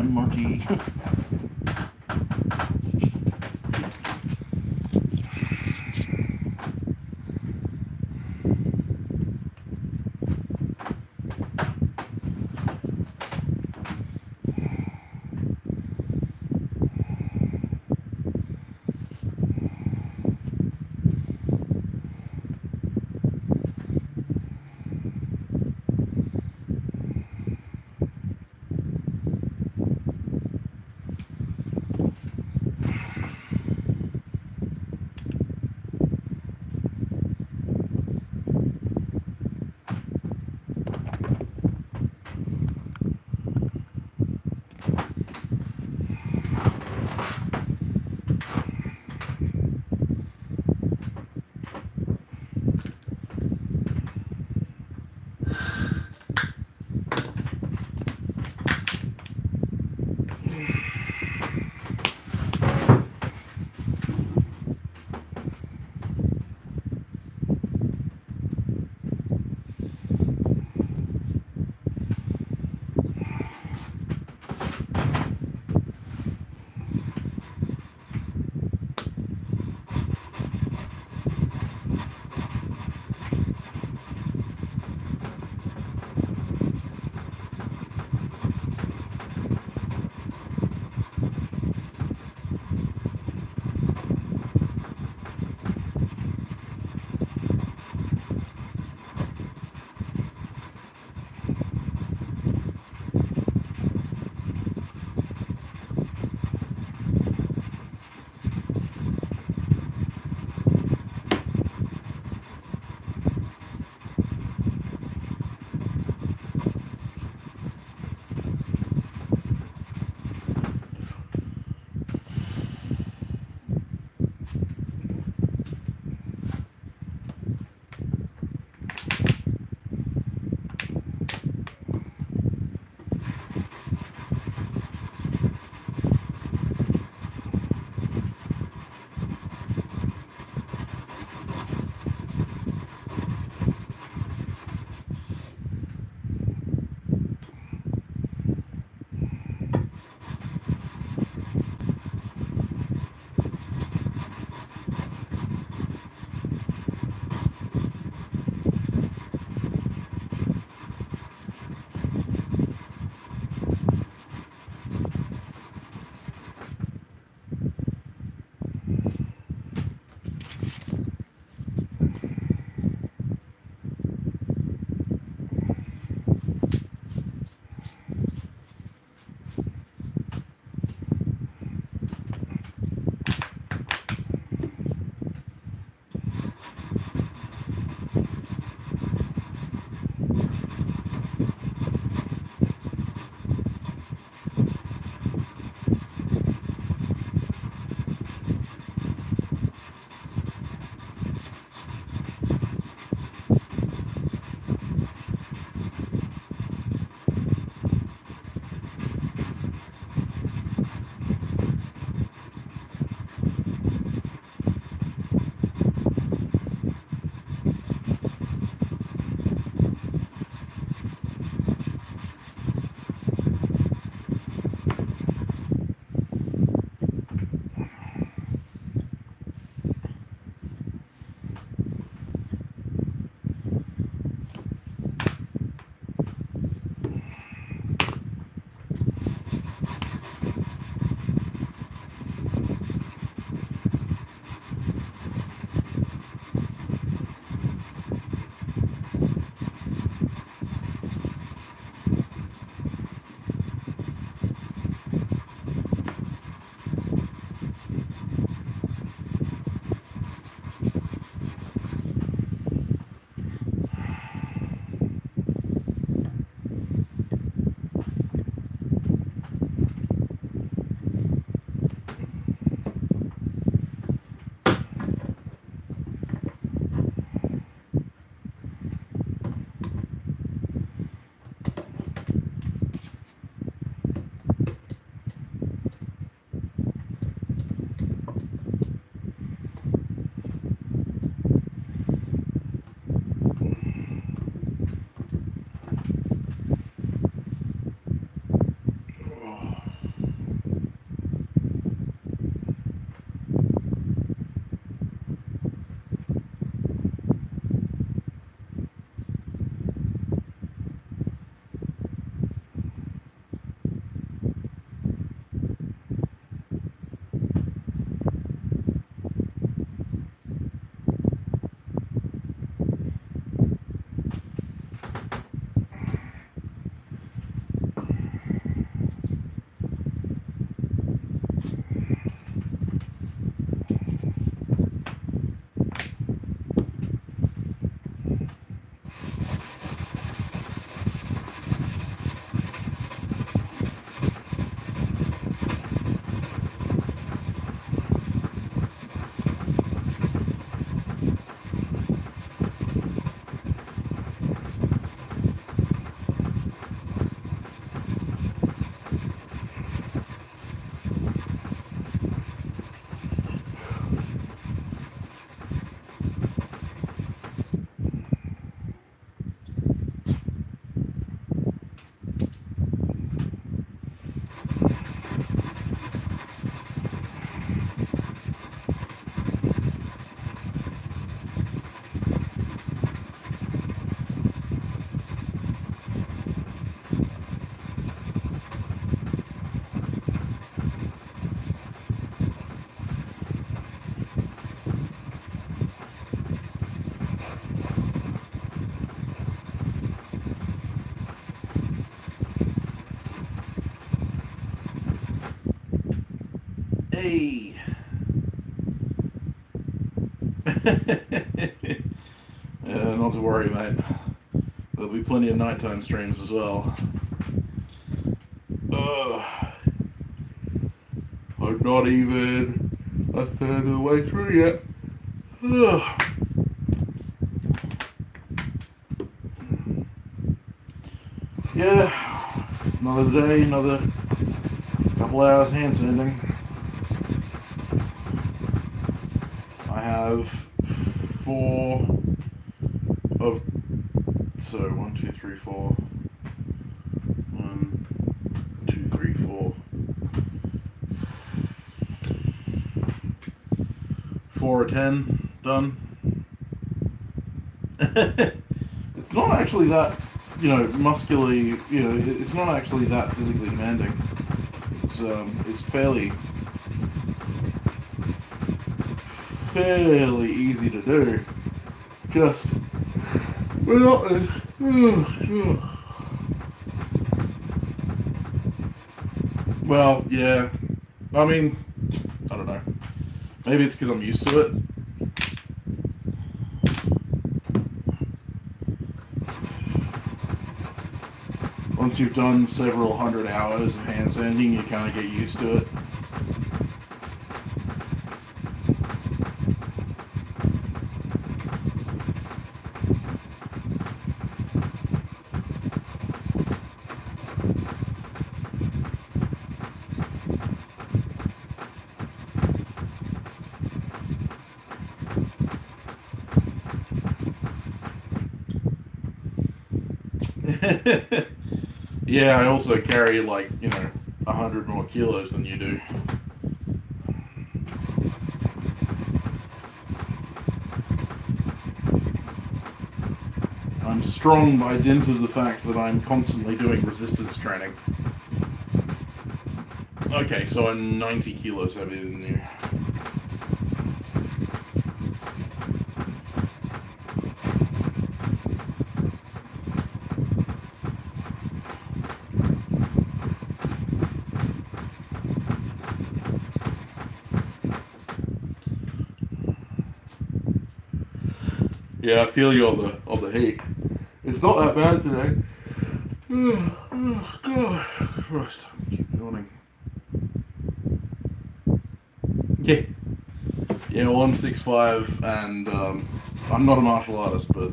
and Marty. Hey! Not to worry, mate. There'll be plenty of nighttime streams as well. I'm not even a third of the way through yet. Yeah, another day, another couple hours hand sanding. I have 4 of, so 1, 2, 3, 4. 1, 2, 3, 4. 4 or 10 done. It's not actually that, muscularly, it's not actually that physically demanding. It's fairly easy to do. Just without this. Well, yeah. I mean, I don't know. Maybe it's because I'm used to it. Once you've done several hundred hours of hand sanding, you kind of get used to it. Yeah, I also carry 100 more kilos than you do. I'm strong by dint of the fact that I'm constantly doing resistance training. Okay, so I'm 90 kilos heavier than you. Yeah, I feel you on the heat. It's not that bad today. Oh God, Christ! I keep yawning. Yeah. Well, I'm 6'5", and I'm not a martial artist, but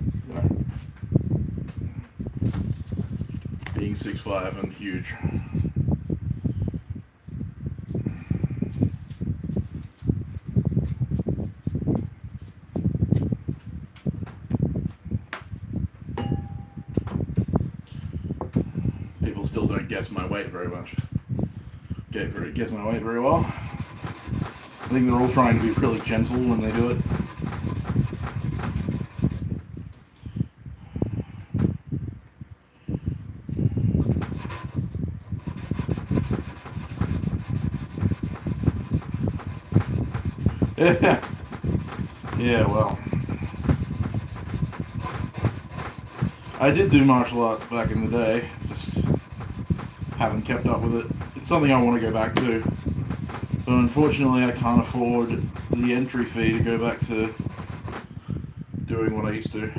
being 6'5" and huge. Still don't guess my weight very much. Guess my weight very well. I think they're all trying to be really gentle when they do it. Yeah, well. I did do martial arts back in the day, just haven't kept up with it. It's something I want to go back to, but unfortunately I can't afford the entry fee to go back to doing what I used to.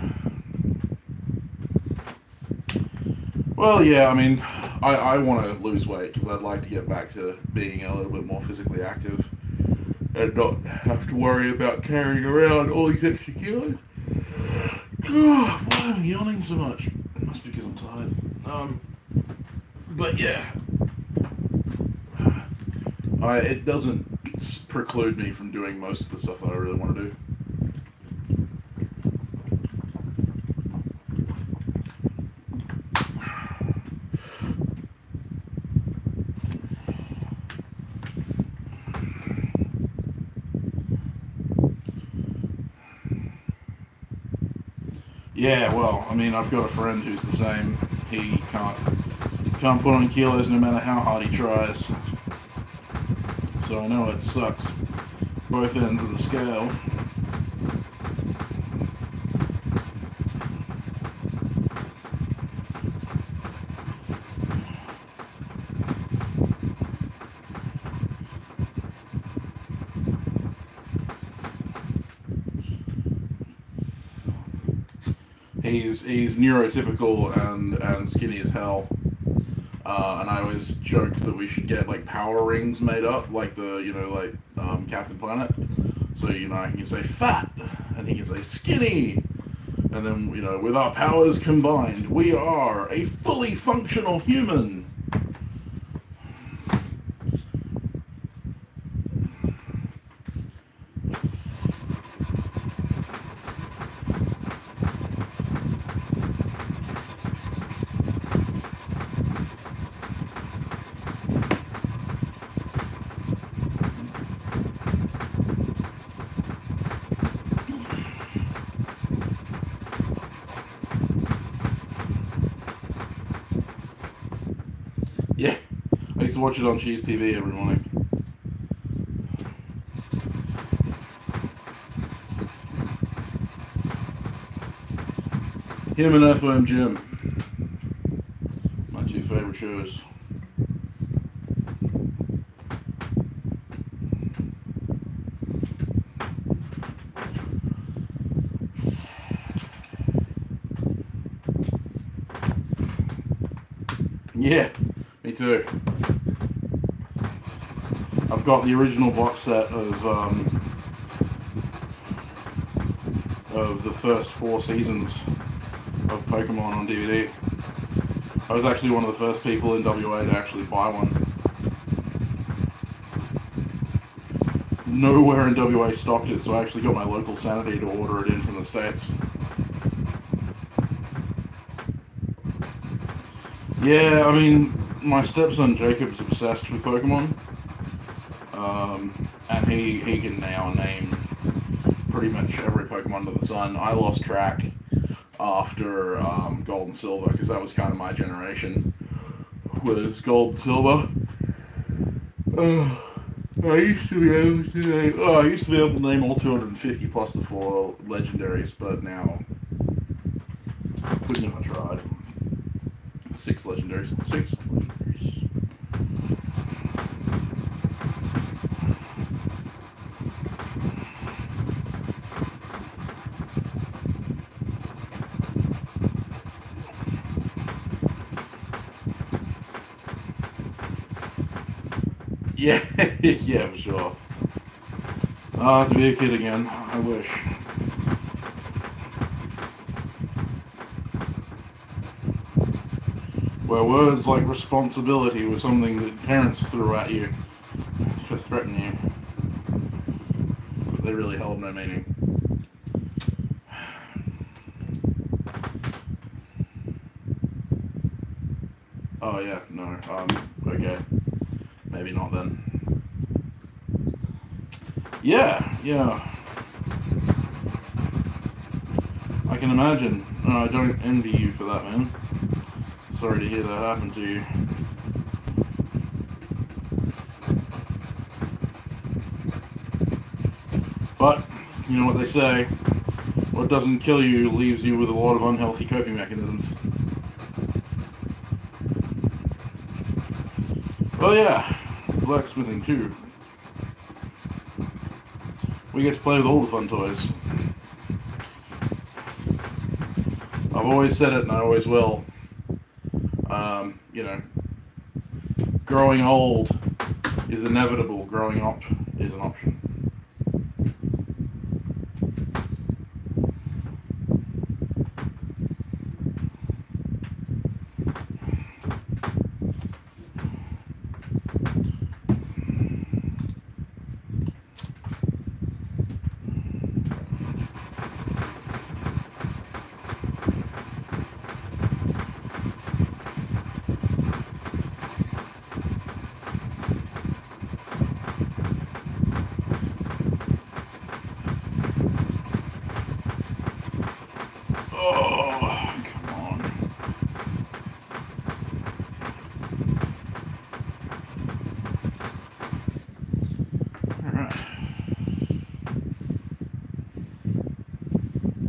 Well, yeah, I mean, I want to lose weight because I'd like to get back to being a little bit more physically active and not have to worry about carrying around all these extra kilos. God, why am I yawning so much? It must be because I'm tired. But yeah, it doesn't preclude me from doing most of the stuff that I really want to do. Yeah, well, I mean, I've got a friend who's the same. He can't put on kilos no matter how hard he tries. So I know it sucks. Both ends of the scale. He's neurotypical and skinny as hell. And I always joke that we should get like power rings made up, like Captain Planet. So he can say fat, and he can say skinny, and then with our powers combined, we are a fully functional human. Yeah, I used to watch it on Cheese TV every morning. Him and Earthworm Jim, my two favorite shows. Yeah, me too. I've got the original box set of the first 4 seasons of Pokemon on DVD. I was actually one of the first people in WA to actually buy one. Nowhere in WA stocked it, so I actually got my local Sanity to order it in from the States. Yeah, I mean, my stepson Jacob's obsessed with Pokemon. And he can now name pretty much every Pokemon under the sun. I lost track after Gold and Silver, because that was kind of my generation, was Gold and Silver. I used to be able to name all 250 plus the 4 legendaries, but now couldn't have tried. 6 legendaries. 6 legendaries. Yeah, yeah, for sure. To be a kid again, I wish. Where words like responsibility were something that parents threw at you to threaten you, but they really held no meaning. Oh yeah, no, okay. Maybe not then. Yeah. I can imagine. I don't envy you for that, man. Sorry to hear that happen to you. But, you know what they say, what doesn't kill you leaves you with a lot of unhealthy coping mechanisms. Well, yeah, blacksmithing too. We get to play with all the fun toys. I've always said it and I always will. Growing old is inevitable. Growing up is an option.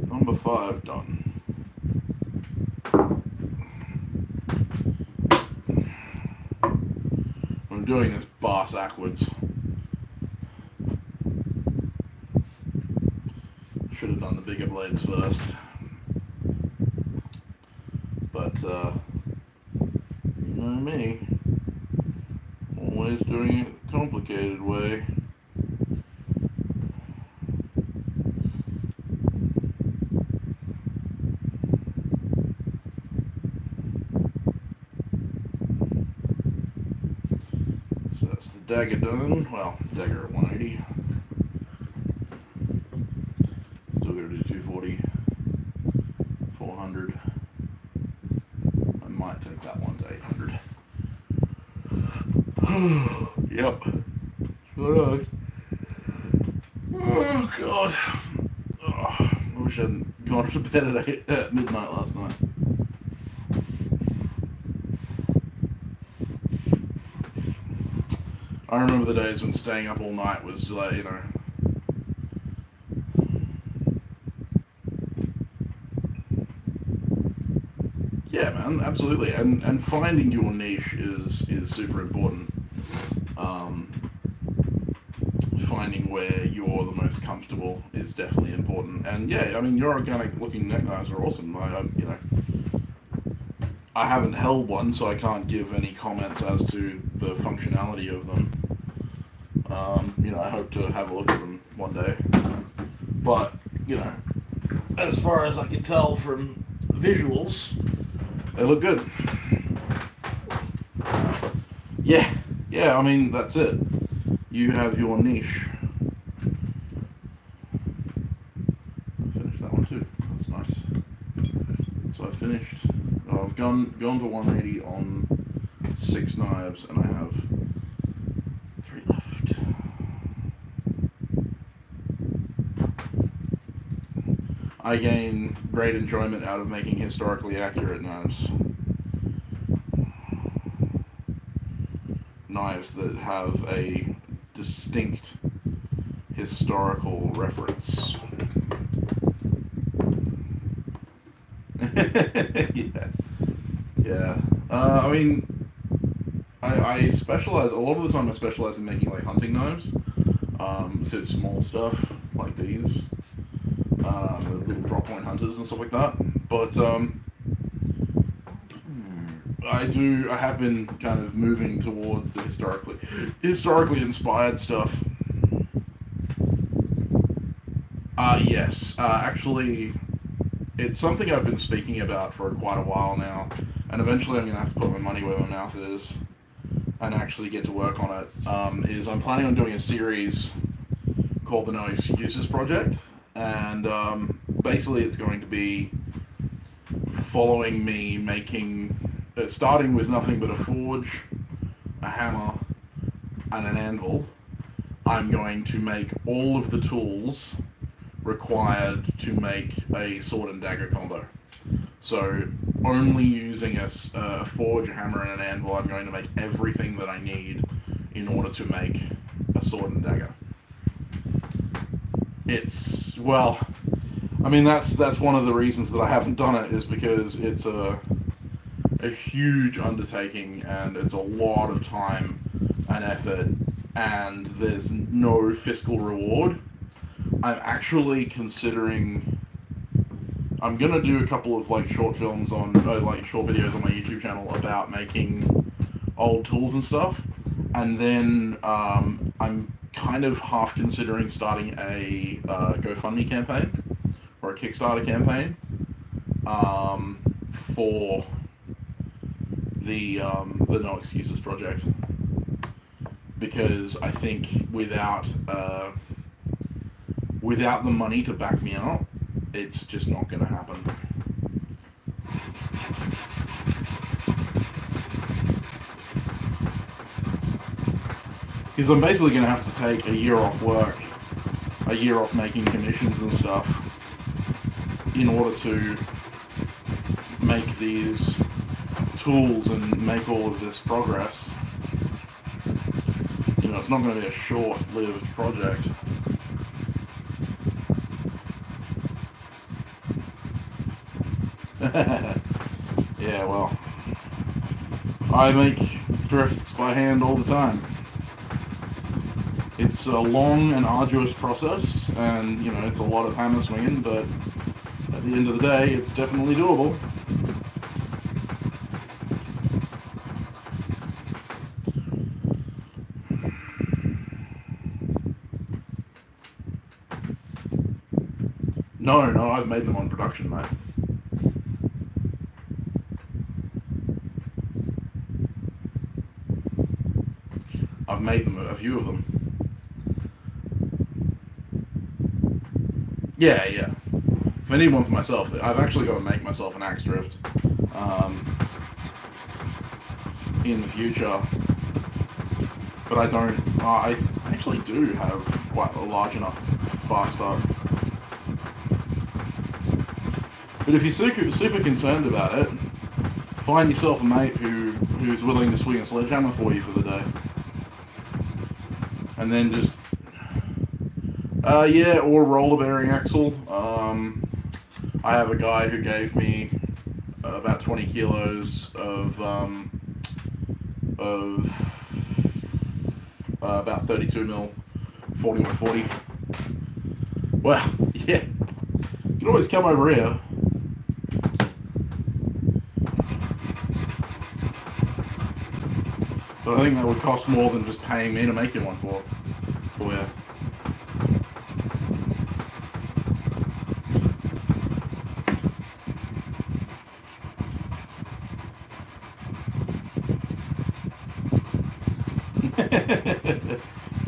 Number 5 done. I'm doing this boss backwards. Should have done the bigger blades first. but you know me, always doing it the complicated way. So that's the dagger done. Well, dagger at 180. Still gotta do 240, 400. I might take that one to 800. Yep. Sure does. Oh, God. Oh, I wish I hadn't gone to bed at midnight last night. I remember the days when staying up all night was like, you know... Yeah, man, absolutely. And finding your niche is super important. Finding where you're the most comfortable is definitely important. And yeah, I mean, your organic looking neck knives are awesome. You know, I haven't held one, so I can't give any comments as to the functionality of them. You know, I hope to have a look at them one day. But, you know, as far as I can tell from visuals, they look good. Yeah, I mean, that's it. You have your niche. I finished that one too. That's nice. So I finished. I've gone to 180 on 6 knives, and I have 3 left. I gain great enjoyment out of making historically accurate knives. Knives that have a distinct historical reference. Yeah. I mean, I specialize, a lot of the time I specialize in making like hunting knives. So small stuff like these. The little drop point hunters and stuff like that. But I have been kind of moving towards the historically inspired stuff. Yes. Actually, it's something I've been speaking about for quite a while now, and eventually I'm going to have to put my money where my mouth is and actually get to work on it. Is I'm planning on doing a series called the No Excuses Project, and basically it's going to be following me making... starting with nothing but a forge, a hammer, and an anvil. I'm going to make all of the tools required to make a sword and dagger combo. So only using a forge, a hammer, and an anvil, I'm going to make everything that I need in order to make a sword and dagger. It's, well, I mean, that's one of the reasons that I haven't done it, is because it's a huge undertaking, and it's a lot of time and effort, and there's no fiscal reward. I'm actually considering... I'm gonna do a couple of like short films on, like short videos on my YouTube channel about making old tools and stuff, and then I'm kind of half considering starting a GoFundMe campaign or a Kickstarter campaign for the No Excuses project, because I think without the money to back me out, it's just not going to happen. Because I'm basically going to have to take a year off work, a year off making commissions and stuff, in order to make these tools and make all of this progress. You know, it's not going to be a short-lived project. Yeah, well, I make drifts by hand all the time. It's a long and arduous process, and, you know, it's a lot of hammer swinging, but at the end of the day, it's definitely doable. No, no, I've made them on production, mate. I've made them, a few of them. Yeah, yeah. If I need one for myself, I've actually got to make myself an axe drift in the future. But I don't. I actually do have quite a large enough bar stock. But if you're super concerned about it, find yourself a mate who's willing to swing a sledgehammer for you for the day. And then just, yeah, or roller bearing axle. I have a guy who gave me about 20 kilos of about 32 mil 4140. Well, yeah, you can always come over here. But I think that would cost more than just paying me to make you one for you.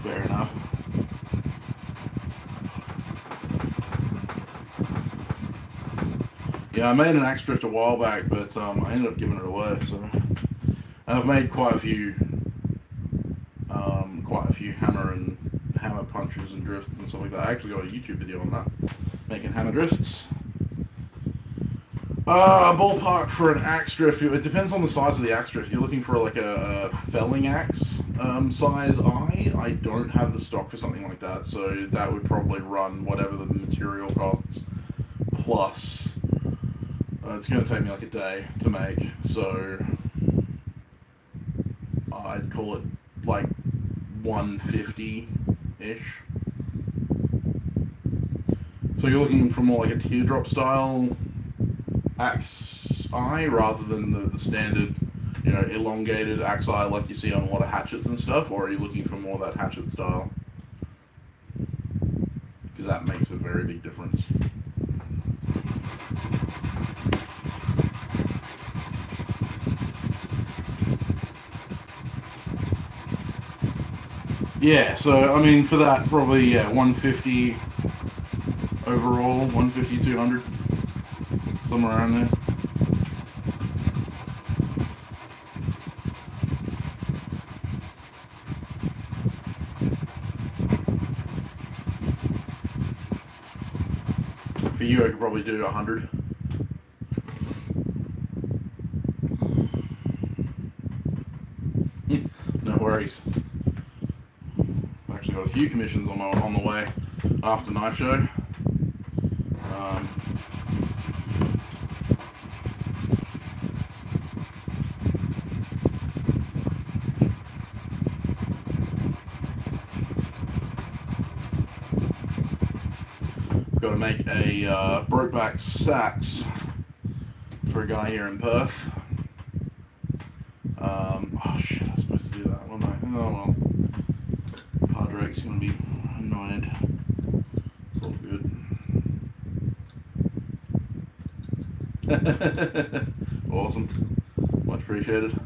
Fair enough. Yeah, I made an axe drift a while back, but I ended up giving it away. So, and I've made quite a few hammer punches and drifts and stuff like that. I actually got a YouTube video on that, making hammer drifts. Ballpark for an axe drift, it depends on the size of the axe drift. If you're looking for like a felling axe size I don't have the stock for something like that, so that would probably run whatever the material costs, plus it's going to take me like a day to make, so I'd call it like 150-ish. So you're looking for more like a teardrop style axe eye rather than the standard, you know, elongated axe eye like you see on a lot of hatchets and stuff, or are you looking for more of that hatchet style? Because that makes a very big difference. Yeah, so I mean for that probably, yeah, 150 overall, 150, 200, somewhere around there. For you, I could probably do 100. No worries. I've actually got a few commissions on the way after knife show. Got to make a brokeback sax for a guy here in Perth. Oh shit, I was supposed to do that, wasn't I? Oh well. Padraig's gonna be annoyed. It's all good. Awesome. Much appreciated.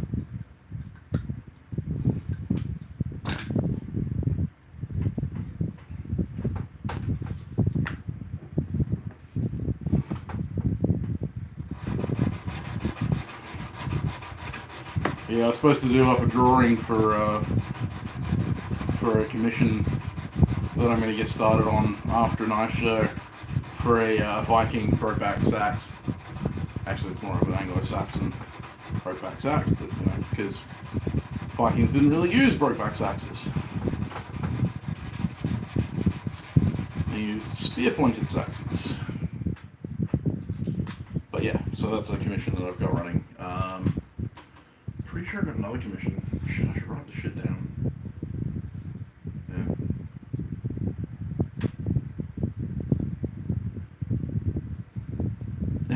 Yeah, I was supposed to do up a drawing for a commission that I'm going to get started on after knife show for a Viking brokeback sax. Actually, it's more of an Anglo-Saxon brokeback sax, but you know, because Vikings didn't really use brokeback saxes. They used spear-pointed saxes. But yeah, so that's a commission that I've got running. Pretty sure I got another commission. Shit, I should write this shit down.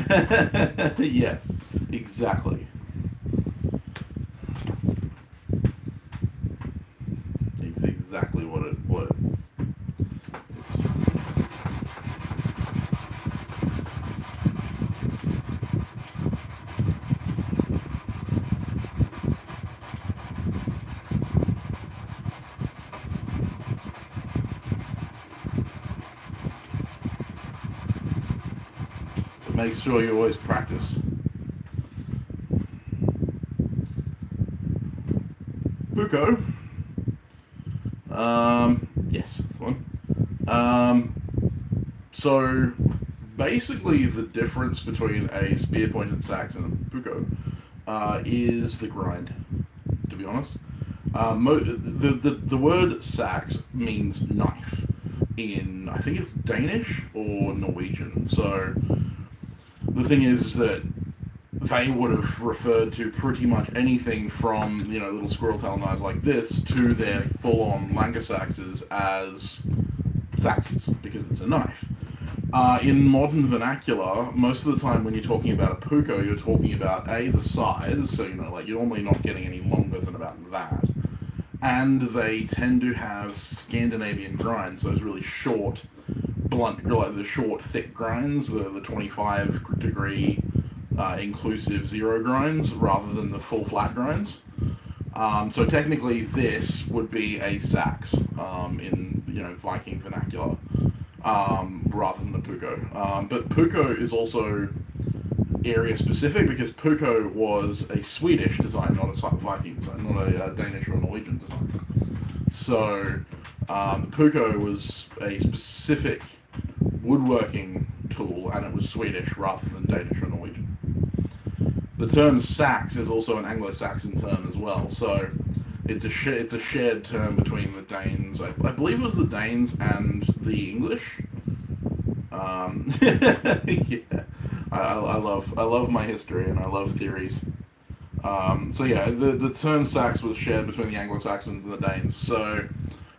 Yeah. Yes, exactly. It's exactly what it is. make sure you always practice. Puko. Yes, that's the one. So basically the difference between a spear-pointed sax and a puko is the grind, to be honest. The word sax means knife in, I think it's Danish or Norwegian. So the thing is that they would have referred to pretty much anything from, you know, little squirrel tail knives like this to their full-on Lanka saxes as saxes, because it's a knife. In modern vernacular, most of the time when you're talking about a puko, you're talking about the size, so, you know, like, you're normally not getting any longer than about that. And they tend to have Scandinavian grinds, those really short, blunt, like the short, thick grinds, the 25 degree inclusive zero grinds, rather than the full flat grinds. So technically this would be a sax in, you know, Viking vernacular, rather than the puko. But puko is also area specific, because puko was a Swedish design, not a Viking design, not a Danish or Norwegian design. So the puko was a specific woodworking tool, and it was Swedish rather than Danish or Norwegian. The term sax is also an Anglo-Saxon term as well, so it's a shared term between the Danes. I believe it was the Danes and the English. Yeah, I love my history, and I love theories. So yeah, the term sax was shared between the Anglo-Saxons and the Danes. So,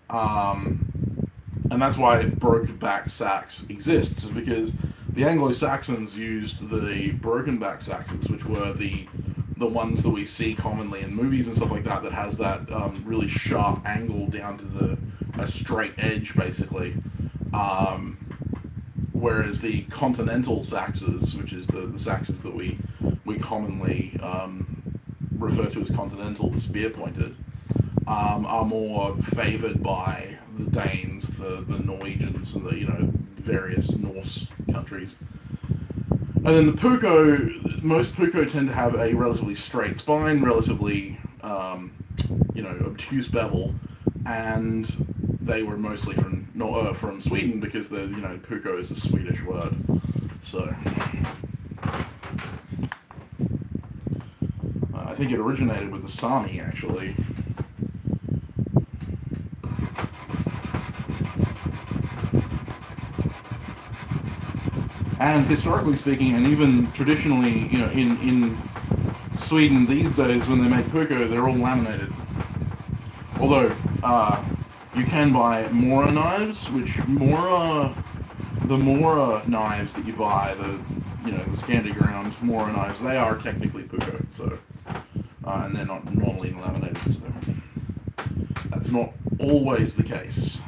and that's why broken back sax exists, because the Anglo-Saxons used the broken back saxes, which were the ones that we see commonly in movies and stuff like that, that has that really sharp angle down to a straight edge, basically. Whereas the continental saxes, which is the saxes that we commonly refer to as continental, the spear-pointed, are more favoured by the Danes, the Norwegians, and the, you know, various Norse countries. And then the puko, most puko tend to have a relatively straight spine, relatively, you know, obtuse bevel, and they were mostly from Sweden, because the, you know, puko is a Swedish word. So I think it originated with the Sami, actually. And historically speaking, and even traditionally, you know, in Sweden these days, when they make puko, they're all laminated. Although, you can buy Mora knives, which the Mora knives that you buy, the Scandi ground Mora knives, they are technically puko, so, and they're not normally laminated, so that's not always the case.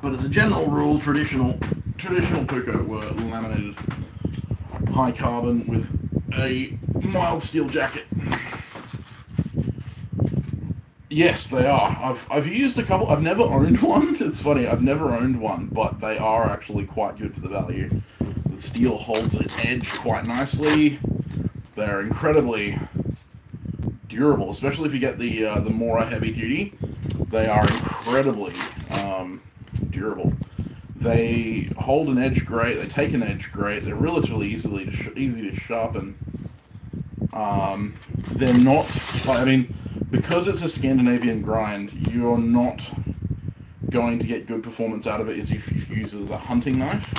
But as a general rule, traditional puko were laminated, high carbon with a mild steel jacket. Yes, they are. I've used a couple. I've never owned one. It's funny, I've never owned one, but they are actually quite good for the value. The steel holds an edge quite nicely. They're incredibly durable, especially if you get the Mora heavy duty. They are incredibly durable. They hold an edge great. They take an edge great. They're relatively easy to sharpen. They're not. I mean, because it's a Scandinavian grind, you're not going to get good performance out of it if you use it as a hunting knife.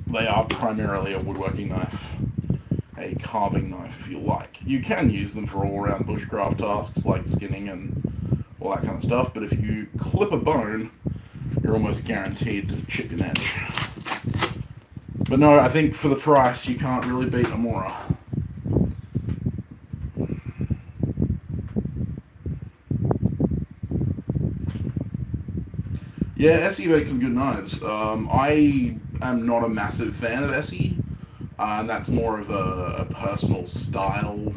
They are primarily a woodworking knife, a carving knife, if you like. You can use them for all-around bushcraft tasks like skinning and all that kind of stuff, but if you clip a bone, you're almost guaranteed to chip an edge. But no, I think for the price, you can't really beat a Mora. Yeah, Essie makes some good knives. I am not a massive fan of Essie, and that's more of a personal style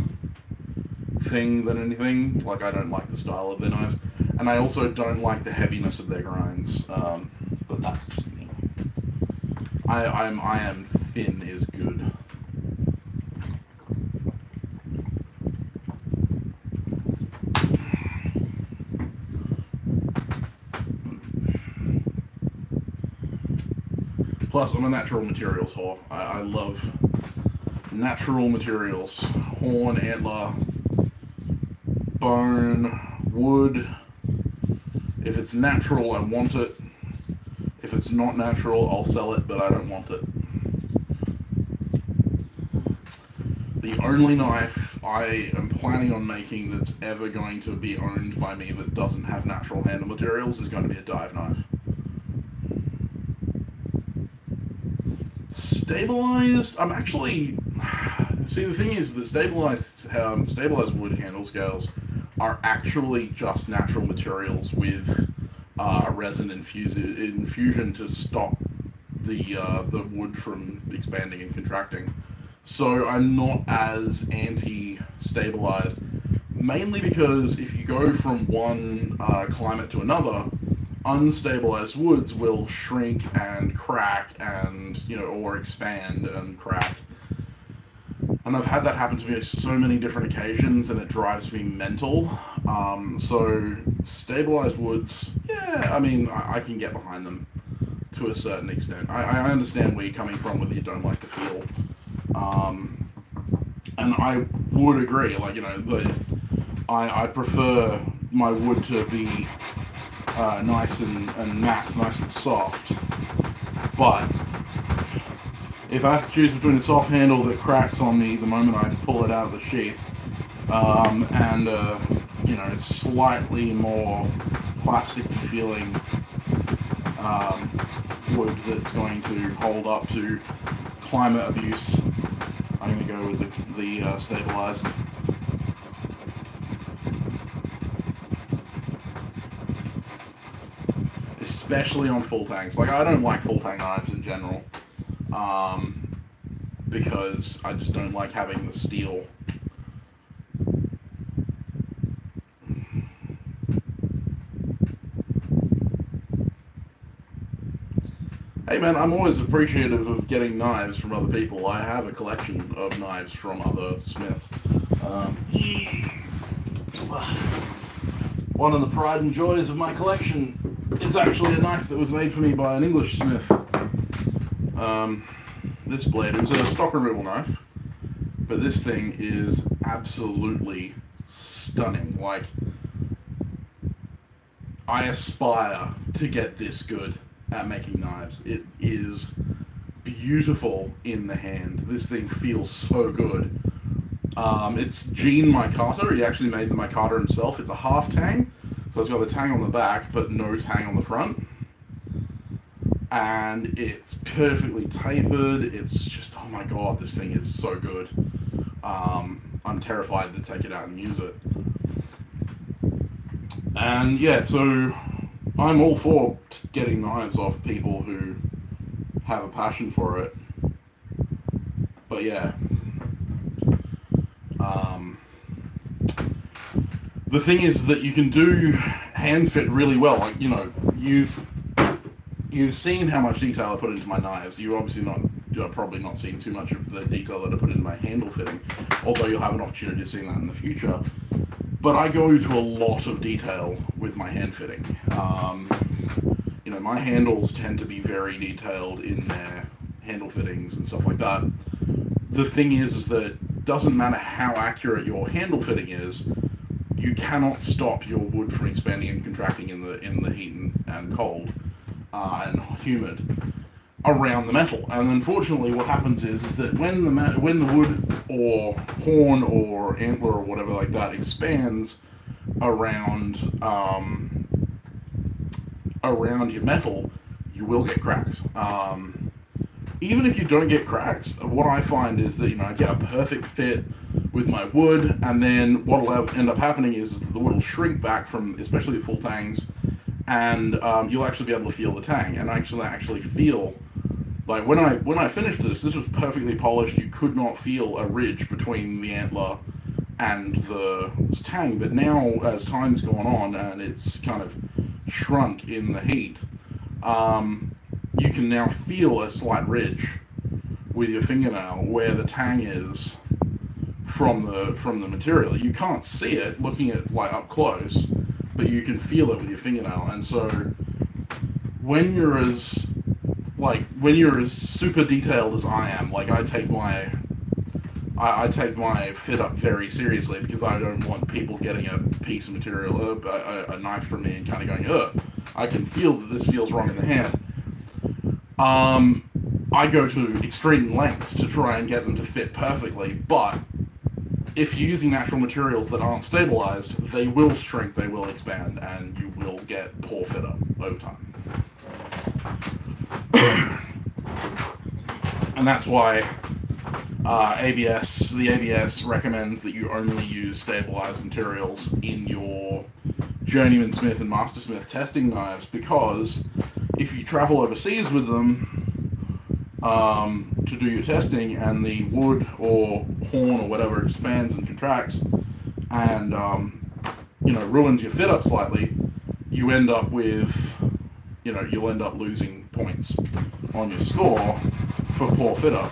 thing than anything. Like, I don't like the style of their knives, and I also don't like the heaviness of their grinds, but that's just me. I am thin is good. Plus, I'm a natural materials whore. I love natural materials. Horn, antler, bone, wood. If it's natural, I want it. If it's not natural, I'll sell it, but I don't want it. The only knife I am planning on making that's ever going to be owned by me that doesn't have natural handle materials is going to be a dive knife. Stabilized, I'm actually... See, the thing is that stabilized wood handle scales are actually just natural materials with resin infusion to stop the wood from expanding and contracting. So I'm not as anti-stabilized, mainly because if you go from one climate to another, unstabilized woods will shrink and crack and, or expand and crack. And I've had that happen to me on so many different occasions, and it drives me mental. So stabilized woods, yeah, I mean, I can get behind them to a certain extent. I understand where you're coming from with you don't like the feel. And I would agree, like, I prefer my wood to be nice and matte, nice and soft. But if I have to choose between a soft handle that cracks on me the moment I pull it out of the sheath, and slightly more plasticky feeling wood that's going to hold up to climate abuse, I'm going to go with the stabilized. Especially on full tangs. Like, I don't like full tang knives in general, because I just don't like having the steel. Hey man, I'm always appreciative of getting knives from other people. I have a collection of knives from other smiths. One of the pride and joys of my collection is actually a knife that was made for me by an English smith. This blade, it was a stock removal knife, but this thing is absolutely stunning. Like, I aspire to get this good at making knives. It is beautiful in the hand. This thing feels so good. It's Gene Micarta. He actually made the micarta himself. It's a half tang, so it's got the tang on the back but no tang on the front, and it's perfectly tapered. It's just, oh my god, this thing is so good. I'm terrified to take it out and use it. And yeah, so I'm all for getting knives off people who have a passion for it. But yeah. The thing is that you can do hand fit really well. Like, you've seen how much detail I put into my knives. You're obviously probably not seeing too much of the detail that I put into my handle fitting, although you'll have an opportunity to see that in the future. But I go to a lot of detail with my hand fitting. My handles tend to be very detailed in their handle fittings and stuff like that. The thing is that it doesn't matter how accurate your handle fitting is, you cannot stop your wood from expanding and contracting in the heat and cold and humid around the metal. And unfortunately, what happens is that when the wood or horn or antler or whatever like that expands around your metal, you will get cracks. Even if you don't get cracks, what I find is that I get a perfect fit with my wood, and then what will end up happening is the wood will shrink back from, especially the full tangs, and you'll actually be able to feel the tang, and actually feel, like, when I finished this was perfectly polished. You could not feel a ridge between the antler and the tang, but now as time's gone on and it's kind of shrunk in the heat, you can now feel a slight ridge with your fingernail where the tang is from the material. You can't see it looking at like up close, but you can feel it with your fingernail. And so when you're as super detailed as I am, like I take my fit up very seriously because I don't want people getting a piece of material, a knife from me and kind of going, ugh, I can feel that this feels wrong in the hand. I go to extreme lengths to try and get them to fit perfectly, but if you're using natural materials that aren't stabilized, they will shrink, they will expand, and you will get poor fit up over time. And that's why the ABS recommends that you only use stabilized materials in your journeyman smith and master smith testing knives, because if you travel overseas with them to do your testing and the wood or horn or whatever expands and contracts and ruins your fit up slightly, you end up with you'll end up losing points on your score for poor fit up.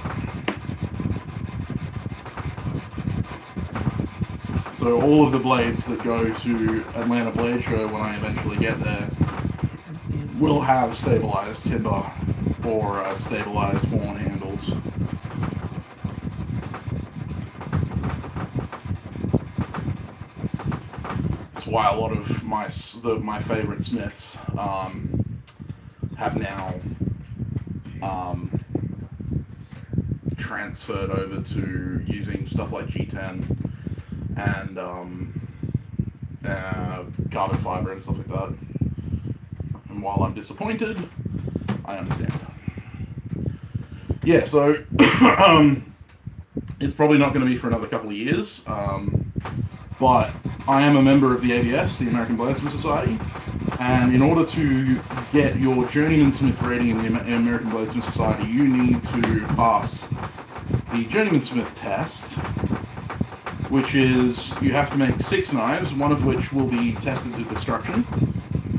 So all of the blades that go to Atlanta Blade Show when I eventually get there will have stabilized timber or stabilized horn handles. That's why a lot of my favorite smiths have now transferred over to using stuff like G10 and carbon fiber and stuff like that. And while I'm disappointed, I understand. Yeah, so it's probably not going to be for another couple of years, but I am a member of the ABS, the American Bladesmith Society, and in order to get your Journeyman Smith rating in the American Bladesmith Society, you need to pass the Journeyman Smith test, which is you have to make 6 knives, one of which will be tested to destruction.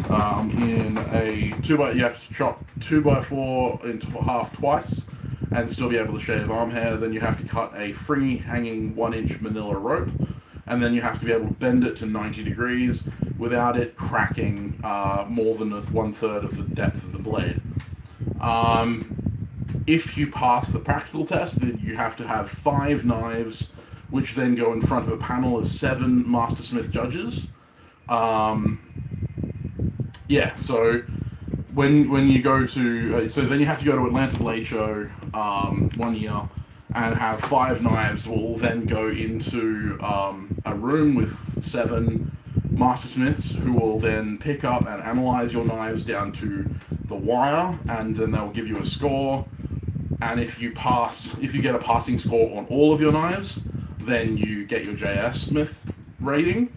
In a you have to chop 2x4 into half twice and still be able to shave arm hair. Then you have to cut a free hanging 1-inch manila rope, and then you have to be able to bend it to 90 degrees without it cracking more than 1/3 of the depth of the blade. If you pass the practical test, then you have to have 5 knives, which then go in front of a panel of 7 Master Smith judges. So when you go to, so then you have to go to Atlanta Blade Show 1 year and have 5 knives will then go into a room with 7 Master Smiths who will then pick up and analyze your knives down to the wire, and then they'll give you a score. And if you get a passing score on all of your knives, then you get your JS Smith rating.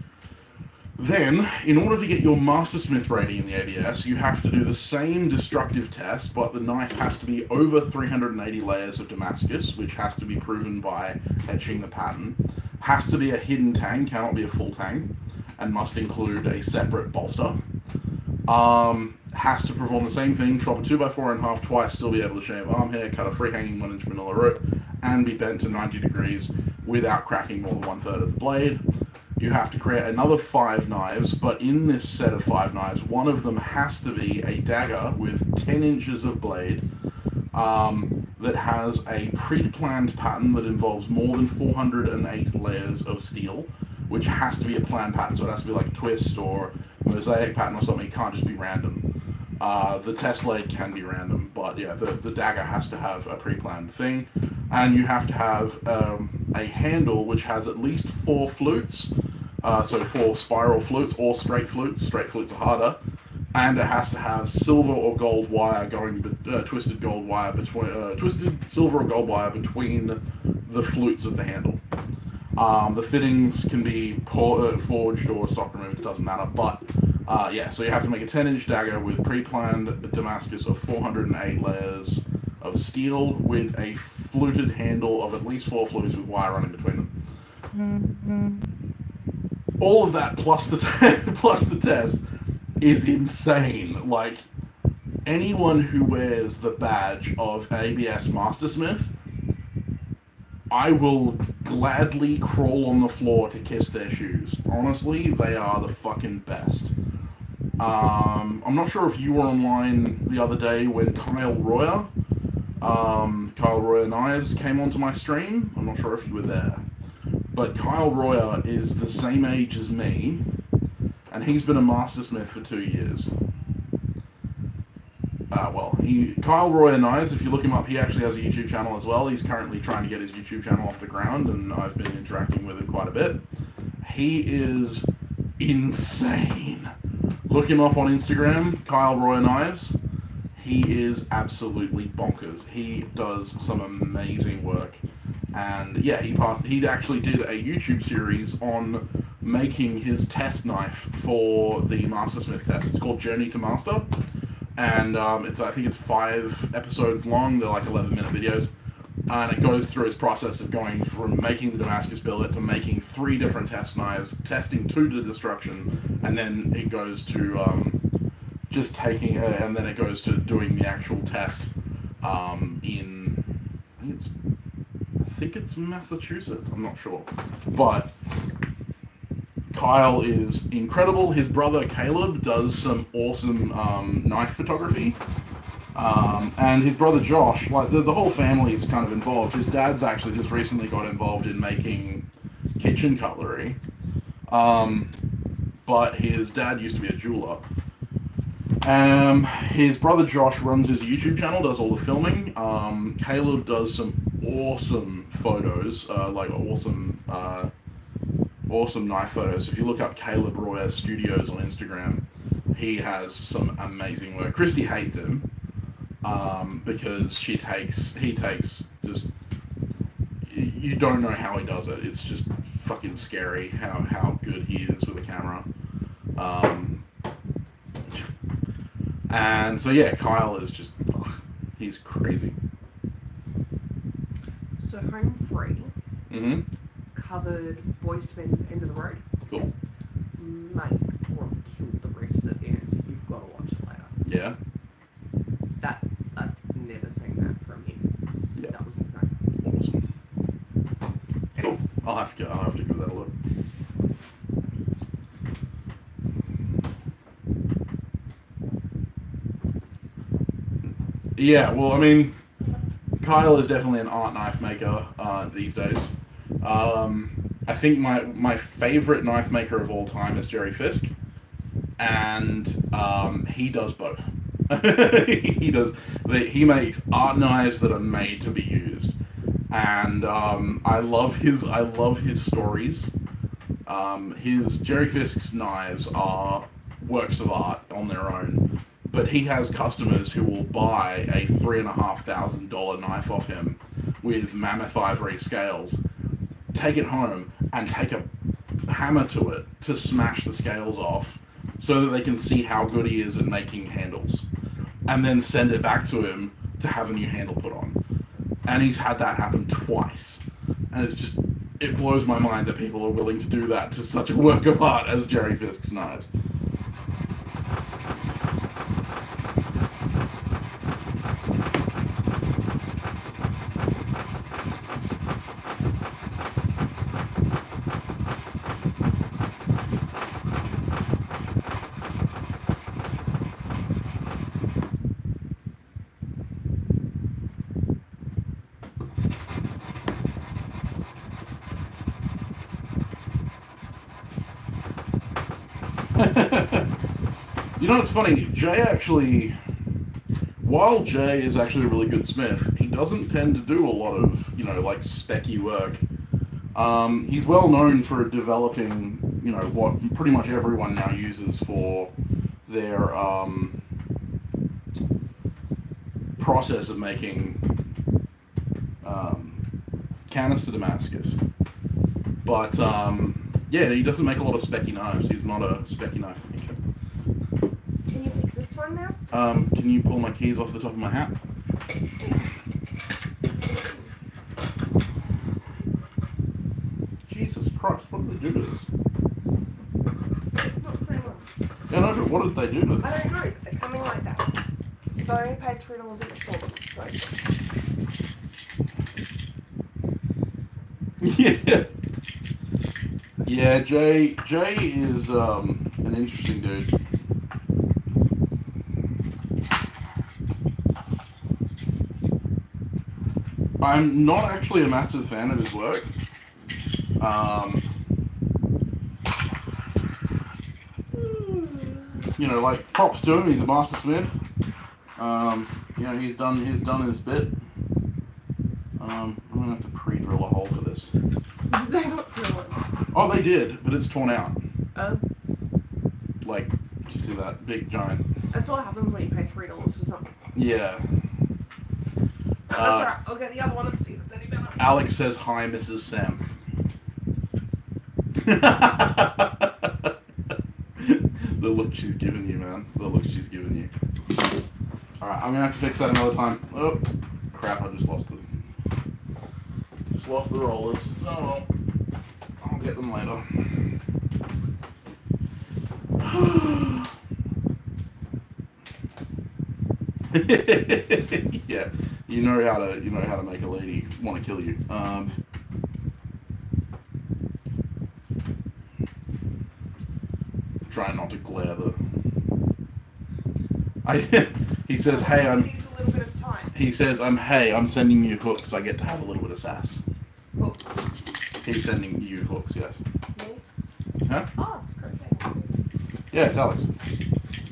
Then, in order to get your Master Smith rating in the ABS, you have to do the same destructive test, but the knife has to be over 380 layers of Damascus, which has to be proven by etching the pattern. Has to be a hidden tang, cannot be a full tang, and must include a separate bolster. Has to perform the same thing, chop a 2x4 in half twice, still be able to shave arm hair, cut a free hanging 1-inch manila rope, and be bent to 90 degrees without cracking more than 1/3 of the blade. You have to create another 5 knives, but in this set of 5 knives, one of them has to be a dagger with 10 inches of blade that has a pre-planned pattern that involves more than 408 layers of steel, which has to be a planned pattern, so it has to be like a twist or mosaic pattern or something. It can't just be random. The test blade can be random, but yeah, the dagger has to have a pre-planned thing, and you have to have a handle which has at least 4 flutes, so 4 spiral flutes or straight flutes. Straight flutes are harder, and it has to have silver or gold wire twisted silver or gold wire between the flutes of the handle. The fittings can be forged or stock removed, it doesn't matter, but so you have to make a 10-inch dagger with pre-planned Damascus of 408 layers of steel with a fluted handle of at least 4 flutes with wire running between them. All of that plus the test is insane. Like, anyone who wears the badge of ABS Mastersmith, I will gladly crawl on the floor to kiss their shoes. Honestly, they are the fucking best. I'm not sure if you were online the other day when Kyle Royer Knives came onto my stream. I'm not sure if you were there. But Kyle Royer is the same age as me, and he's been a mastersmith for 2 years. Kyle Royer Knives, if you look him up, he actually has a YouTube channel as well. He's currently trying to get his YouTube channel off the ground, and I've been interacting with him quite a bit. He is insane. Look him up on Instagram, Kyle Royer Knives. He is absolutely bonkers. He does some amazing work. And yeah, he actually did a YouTube series on making his test knife for the Mastersmith test. It's called Journey to Master. And I think it's 5 episodes long. They're like 11-minute videos. And it goes through his process of going from making the Damascus billet to making 3 different test knives, testing 2 to destruction, and then it goes to just taking, and then it goes to doing the actual test in, I think it's Massachusetts. I'm not sure, but Kyle is incredible. His brother Caleb does some awesome knife photography. And his brother Josh, like the whole family is kind of involved. His dad's actually just recently got involved in making kitchen cutlery. But his dad used to be a jeweler. His brother Josh runs his YouTube channel, does all the filming. Caleb does some awesome photos, awesome knife photos. If you look up Caleb Royer Studios on Instagram, he has some amazing work. Christy hates him. Because he takes just, you don't know how he does it. It's just fucking scary how good he is with a camera. And so yeah, Kyle is just, he's crazy. So Home Free covered Boys to Men's End of the Road. Cool. Mate, Ron killed the riffs at the end. You've got to watch it later. Yeah. That, I've never seen that from him. Yeah. That was insane. Awesome. Cool. I'll have to give that a look. Yeah, well, I mean, Kyle is definitely an art knife maker these days. I think my favorite knife maker of all time is Jerry Fisk, and he does both. He makes art knives that are made to be used, and I love his stories. His Jerry Fisk's knives are works of art on their own, but he has customers who will buy a $3,500 knife off him with mammoth ivory scales, take it home, and take a hammer to it to smash the scales off so that they can see how good he is at making handles, and then send it back to him to have a new handle put on. And he's had that happen twice. And it blows my mind that people are willing to do that to such a work of art as Jerry Fisk's knives. You know what's funny? Jay actually, while Jay is actually a really good smith, he doesn't tend to do a lot of, like specky work. He's well known for developing, what pretty much everyone now uses for their process of making canister Damascus. But yeah, he doesn't make a lot of specky knives. He's not a specky knife maker. Can you fix this one now? Can you pull my keys off the top of my hat? Jesus Christ, what did they do to this? It's not the same one. Yeah, no, but what did they do to this? I don't know. They're coming like that. I only paid $3 each for them, so. Yeah. Yeah, Jay is an interesting dude. I'm not actually a massive fan of his work. You know, like, props to him. He's a master smith. You know, he's done his bit. I'm gonna have to pre-drill a hole for this. Did they not drill it? Oh, they did, but it's torn out. Oh. Like, you see that big giant? That's what happens when you pay $3 for something. Yeah. That's alright. I'll get the other one and see if it's any better. Alex says hi, Mrs. Sam. The look she's giving you, man. The look she's giving you. Alright, I'm gonna have to fix that another time. Oh, crap, I just lost the rollers. Oh well. I'll get them later. Yeah, you know how to make a lady want to kill you. Try not to glare the. He says, "Hey, Needs a little bit of time. He says, "Hey, I'm sending you hooks. I get to have a little bit of sass." Oh. He's sending you hooks, yes. Me? Huh? Oh, it's crochet. Yeah, it's Alex.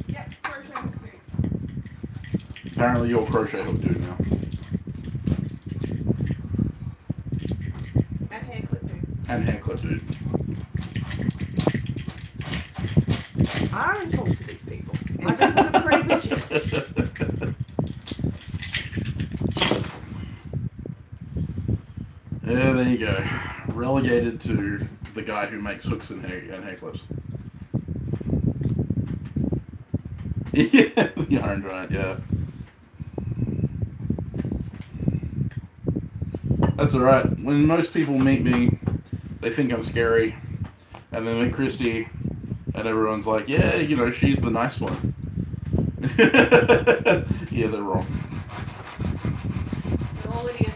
Yeah, crochet hook dude. Apparently, you're a crochet hook dude now. And hair clip dude. And hair clip dude. I don't talk to these people. I just want to create pictures. Yeah, there you go. Relegated to the guy who makes hooks and hair clips. Yeah, the Iron Giant, yeah. That's alright. When most people meet me, they think I'm scary. And then meet Christy, and everyone's like, yeah, you know, she's the nice one. Yeah, they're wrong. They're all idiots.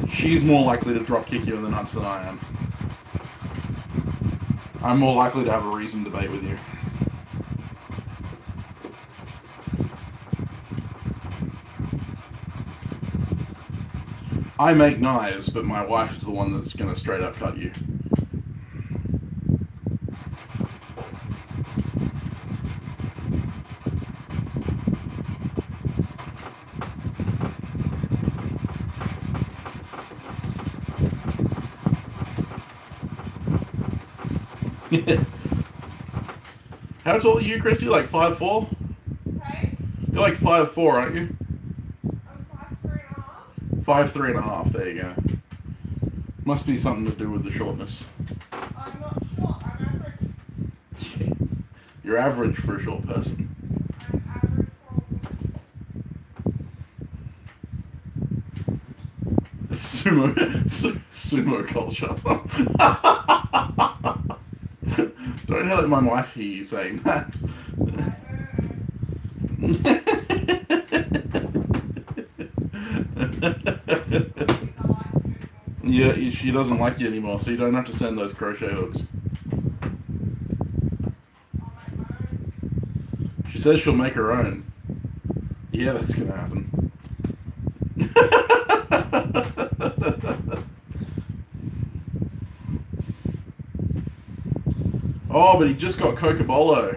She's more likely to drop kick you in the nuts than I am. I'm more likely to have a reasoned debate with you. I make knives, but my wife is the one that's going to straight up cut you. How tall are you, Christy? Like 5'4"? Okay. You're like 5'4", aren't you? I'm 5'3.5". 5'3.5", there you go. Must be something to do with the shortness. I'm not short, I'm average. You're average for a short person. I'm average for a woman. Sumo culture. Don't let my wife hear you saying that. Yeah, she doesn't like you anymore, so you don't have to send those crochet hooks. She says she'll make her own. Yeah, that's gonna happen. Oh, but he just got Coca-Bolo.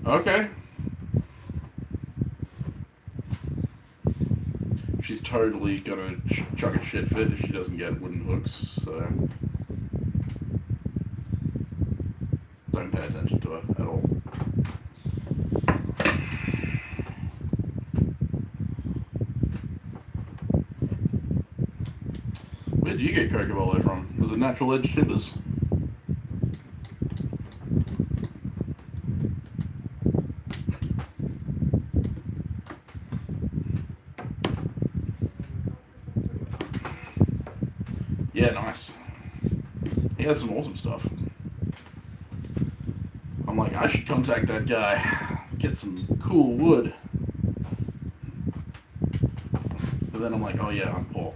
Okay. She's totally gonna chuck a shit fit if she doesn't get wooden hooks, so don't pay attention to her at all. Where did you get Coca-Bolo from? Was it Natural Edge Timbers? Yeah, nice. He has some awesome stuff. I'm like, I should contact that guy, get some cool wood. But then I'm like, oh yeah, I'm poor.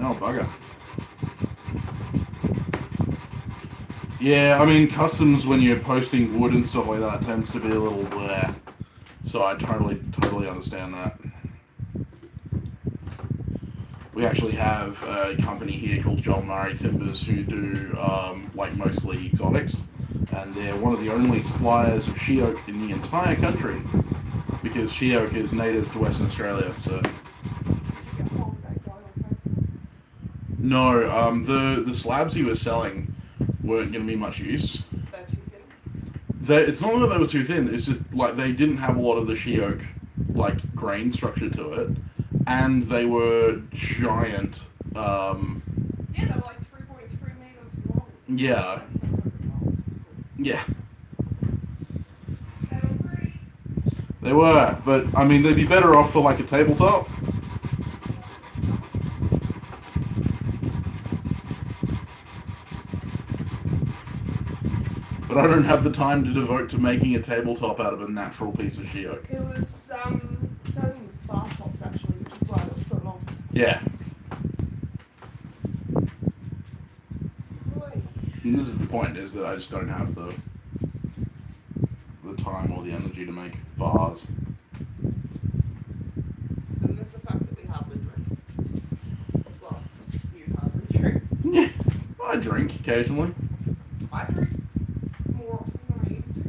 Oh, bugger. Yeah, I mean, customs when you're posting wood and stuff like that tends to be a little bleh. So I totally understand that. We actually have a company here called John Murray Timbers who do, like, mostly exotics. And they're one of the only suppliers of she oak in the entire country. Because she oak is native to Western Australia, so... No, the slabs he was selling weren't going to be much use. They're too thin? It's not that they were too thin, it's just, like, they didn't have a lot of the she oak, like, grain structure to it. And they were giant, Yeah, they were like 3.3 meters long. Yeah. Yeah. They were pretty. They were, but, I mean, they'd be better off for, like, a tabletop. But I don't have the time to devote to making a tabletop out of a natural piece of she oak. It was selling fast tops actually, which is why it was so long. Yeah. Boy. And this is the point, is that I just don't have the time or the energy to make bars. And there's the fact that we hardly drink. Well, you hardly drink. Yeah, I drink occasionally. I drink more often than I used to.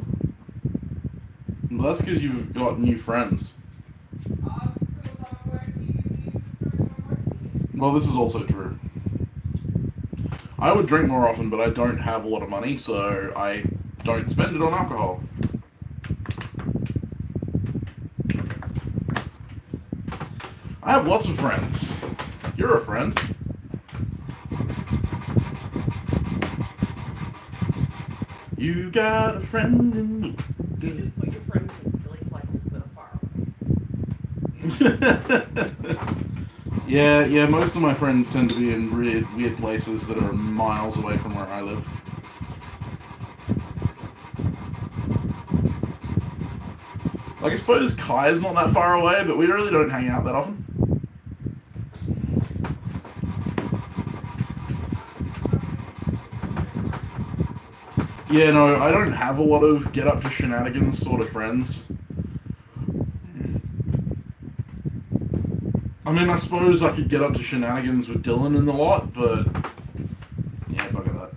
Well, that's because you've got new friends. Well, this is also true. I would drink more often, but I don't have a lot of money, so I don't spend it on alcohol. I have lots of friends. You're a friend. You got a friend in me. You just put your friends in silly places that are far away. Yeah, most of my friends tend to be in weird places that are miles away from where I live. Like, I suppose Kai's not that far away, but we really don't hang out that often. Yeah, no, I don't have a lot of get-up-to-shenanigans sort of friends. I mean, I suppose I could get up to shenanigans with Dylan in the lot, but... yeah, bugger that.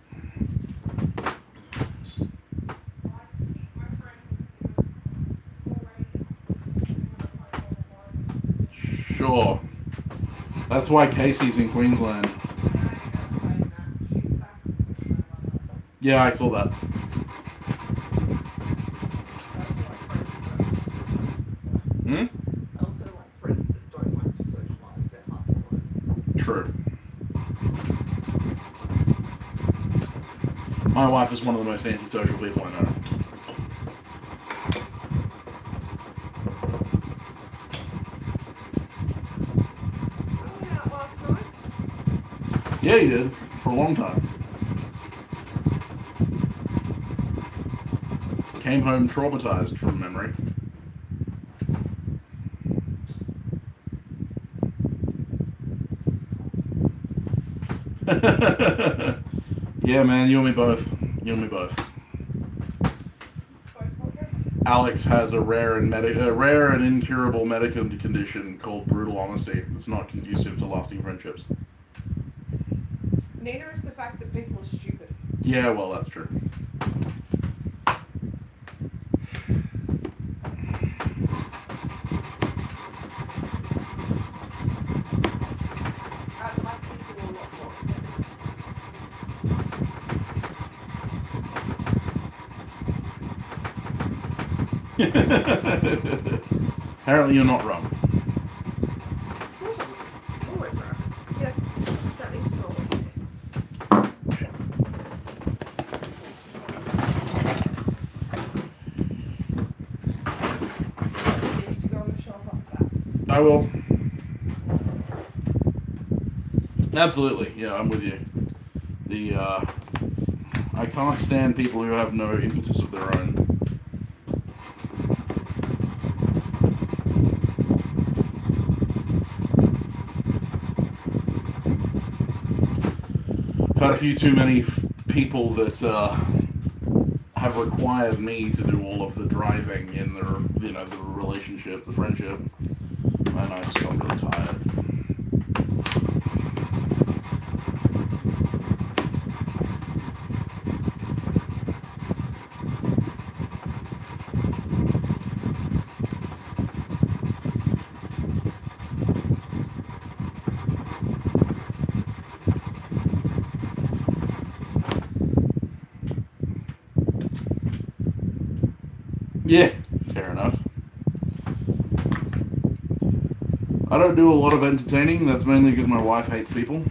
Sure. That's why Casey's in Queensland. Yeah, I saw that. Hmm? I also like friends that don't like to socialise, they're hard to find. True. My wife is one of the most antisocial people I know. I went out last night. Yeah, you did. For a long time. Came home traumatized from memory. Yeah, man, you and me both. You and me both. Alex has a rare and incurable medical condition called brutal honesty. It's not conducive to lasting friendships. Neither is the fact that people are stupid. Yeah, well, that's true. I like people a lot more. Apparently you're not wrong. I will. Absolutely, yeah, I'm with you. I can't stand people who have no impetus of their own. I've had a few too many people that have required me to do all of the driving in their, the relationship, the friendship, and I just got really tired. Yeah, fair enough. I don't do a lot of entertaining. That's mainly because my wife hates people.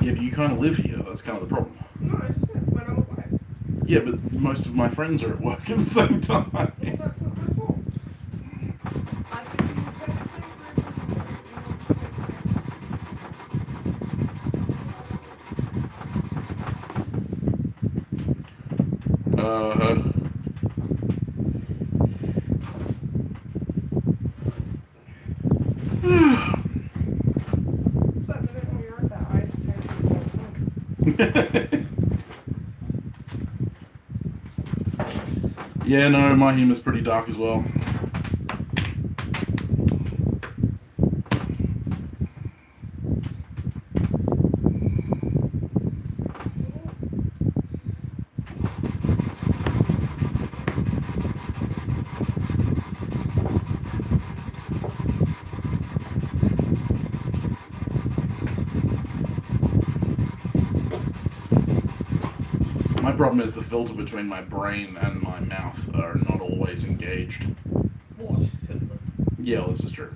Yeah, but you kind of live here. That's kind of the problem. No, I just said when I'm away. Yeah, but most of my friends are at work at the same time. Well, that's not my fault. I think you Uh-huh. That's a bit when you're at that. I just take it all the time. Yeah, no, my humor's pretty dark as well. My problem is the filter between my brain and my mouth are not always engaged. What filters? Yeah, well, this is true.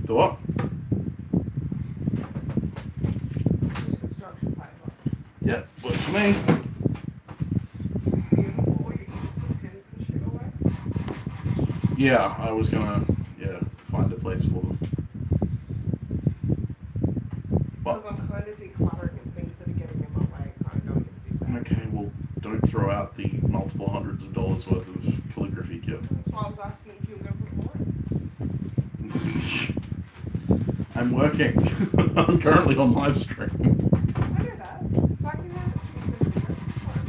The what? Just construction paper. Yeah, works for me. Yeah, I was gonna, find a place for them. Because I'm kind of decluttering and things that are getting in my way, kind of going into big bags. Okay, well, don't throw out the multiple hundreds of dollars worth of calligraphy kit. That's why I was asking if you were going to put more in. I'm working. I'm currently on live stream. I know that. If I can have it to you, it's fine.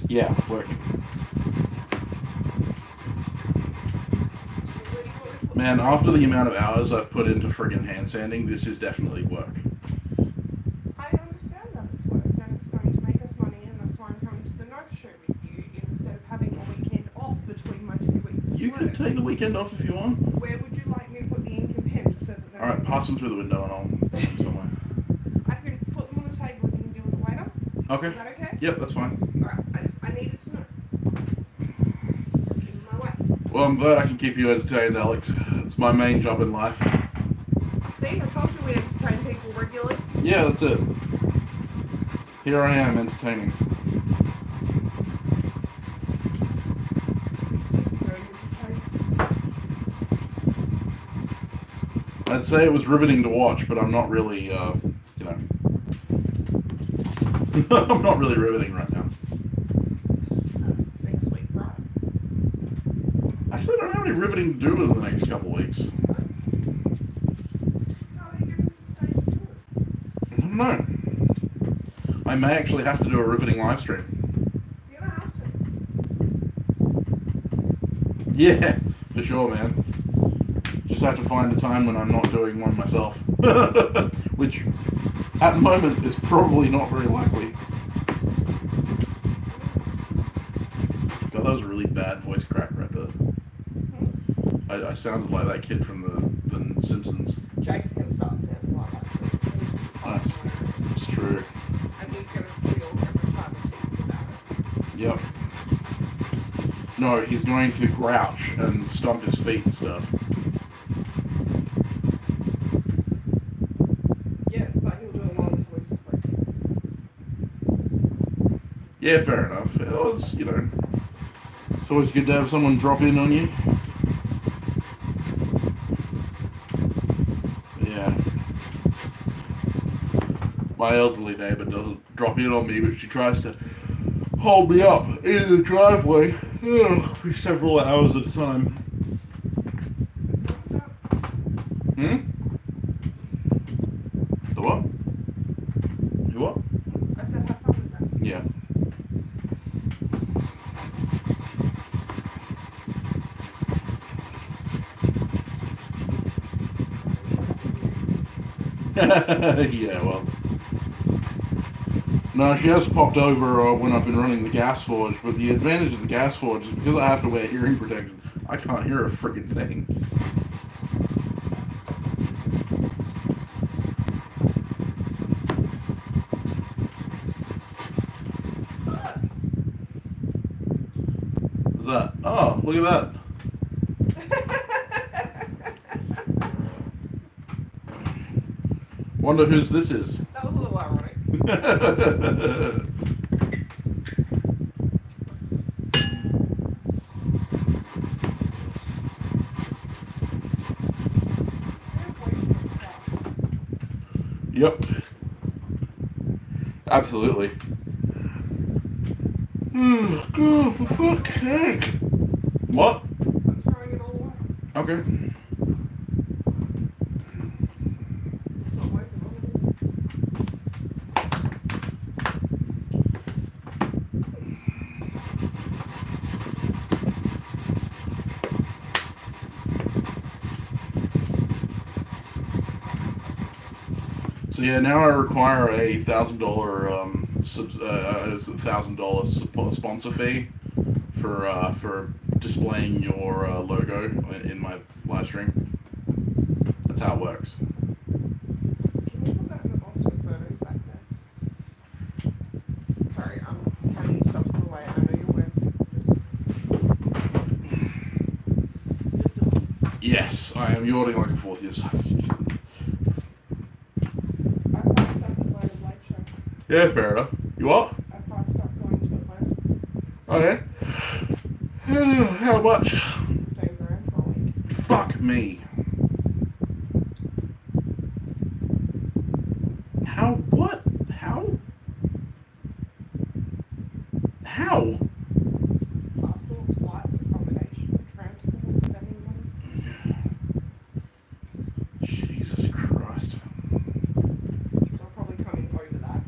Yeah, working. Man, after the amount of hours I've put into friggin' hand sanding, this is definitely work. I understand that it's work and it's going to make us money, and that's why I'm coming to the knife show with you instead of having a weekend off between my 2 weeks of You work. can take the weekend off if you want. Where would you like me to put the ink and pen so that they're Alright, pass them through the window and I'll put them somewhere. I can put them on the table and you can deal with it later. Okay. Is that okay? Yep, that's fine. Alright, I needed to know. Give me my way. Well, I'm glad I can keep you entertained, Alex. It's my main job in life. See, I told you we entertain people regularly. Yeah, that's it. Here I am, entertaining. I'd say it was riveting to watch, but I'm not really, I'm not really riveting right now. That's next week, right? Actually, I don't have any riveting to do over the next couple of weeks. How are you going to sustain the tour? I don't know. I may actually have to do a riveting live stream. You're going to have to. Yeah, for sure, man. Just have to find a time when I'm not doing one myself. Which, at the moment, is probably not very likely. God, that was a really bad voice crack right there. I sounded like that kid from the Simpsons. Jake's going to start sounding like that too. It's true. And he's going to squeal every time he thinks about it. Yep. No, he's going to grouch and stomp his feet and stuff. Yeah, but he'll do it while his voice is breaking. Yeah, fair enough. It was, you know, it's always good to have someone drop in on you. Yeah. My elderly neighbour doesn't drop in on me, but she tries to hold me up in the driveway for several hours at a time. Hmm? The what? You what? I said have fun with that. Yeah. Yeah, well. No, she has popped over when I've been running the gas forge, but the advantage of the gas forge is because I have to wear hearing protection, I can't hear a freaking thing. What's that? Oh, look at that. Wonder whose this is. That was a little ironic. Yep. Absolutely. Oh, God, for fuck's sake. What? I'm throwing it all away. Okay. It's not working. So yeah, now I require a $1,000 sponsor fee for displaying your logo in my live stream. That's how it works. Can you put that in the box of photos back there? Sorry, I'm counting stuff put away. I know you're working. Just do it. Yes, I am yawning like a fourth year student. I passed up the light show. Yeah, fair enough. You what? I passed up going to Atlanta. Oh yeah? How much? $15 grand for a week. Fuck me. How? What? How? How? Passports, flights, accommodation, transport, spending money. Jesus Christ. I'll probably come in over that.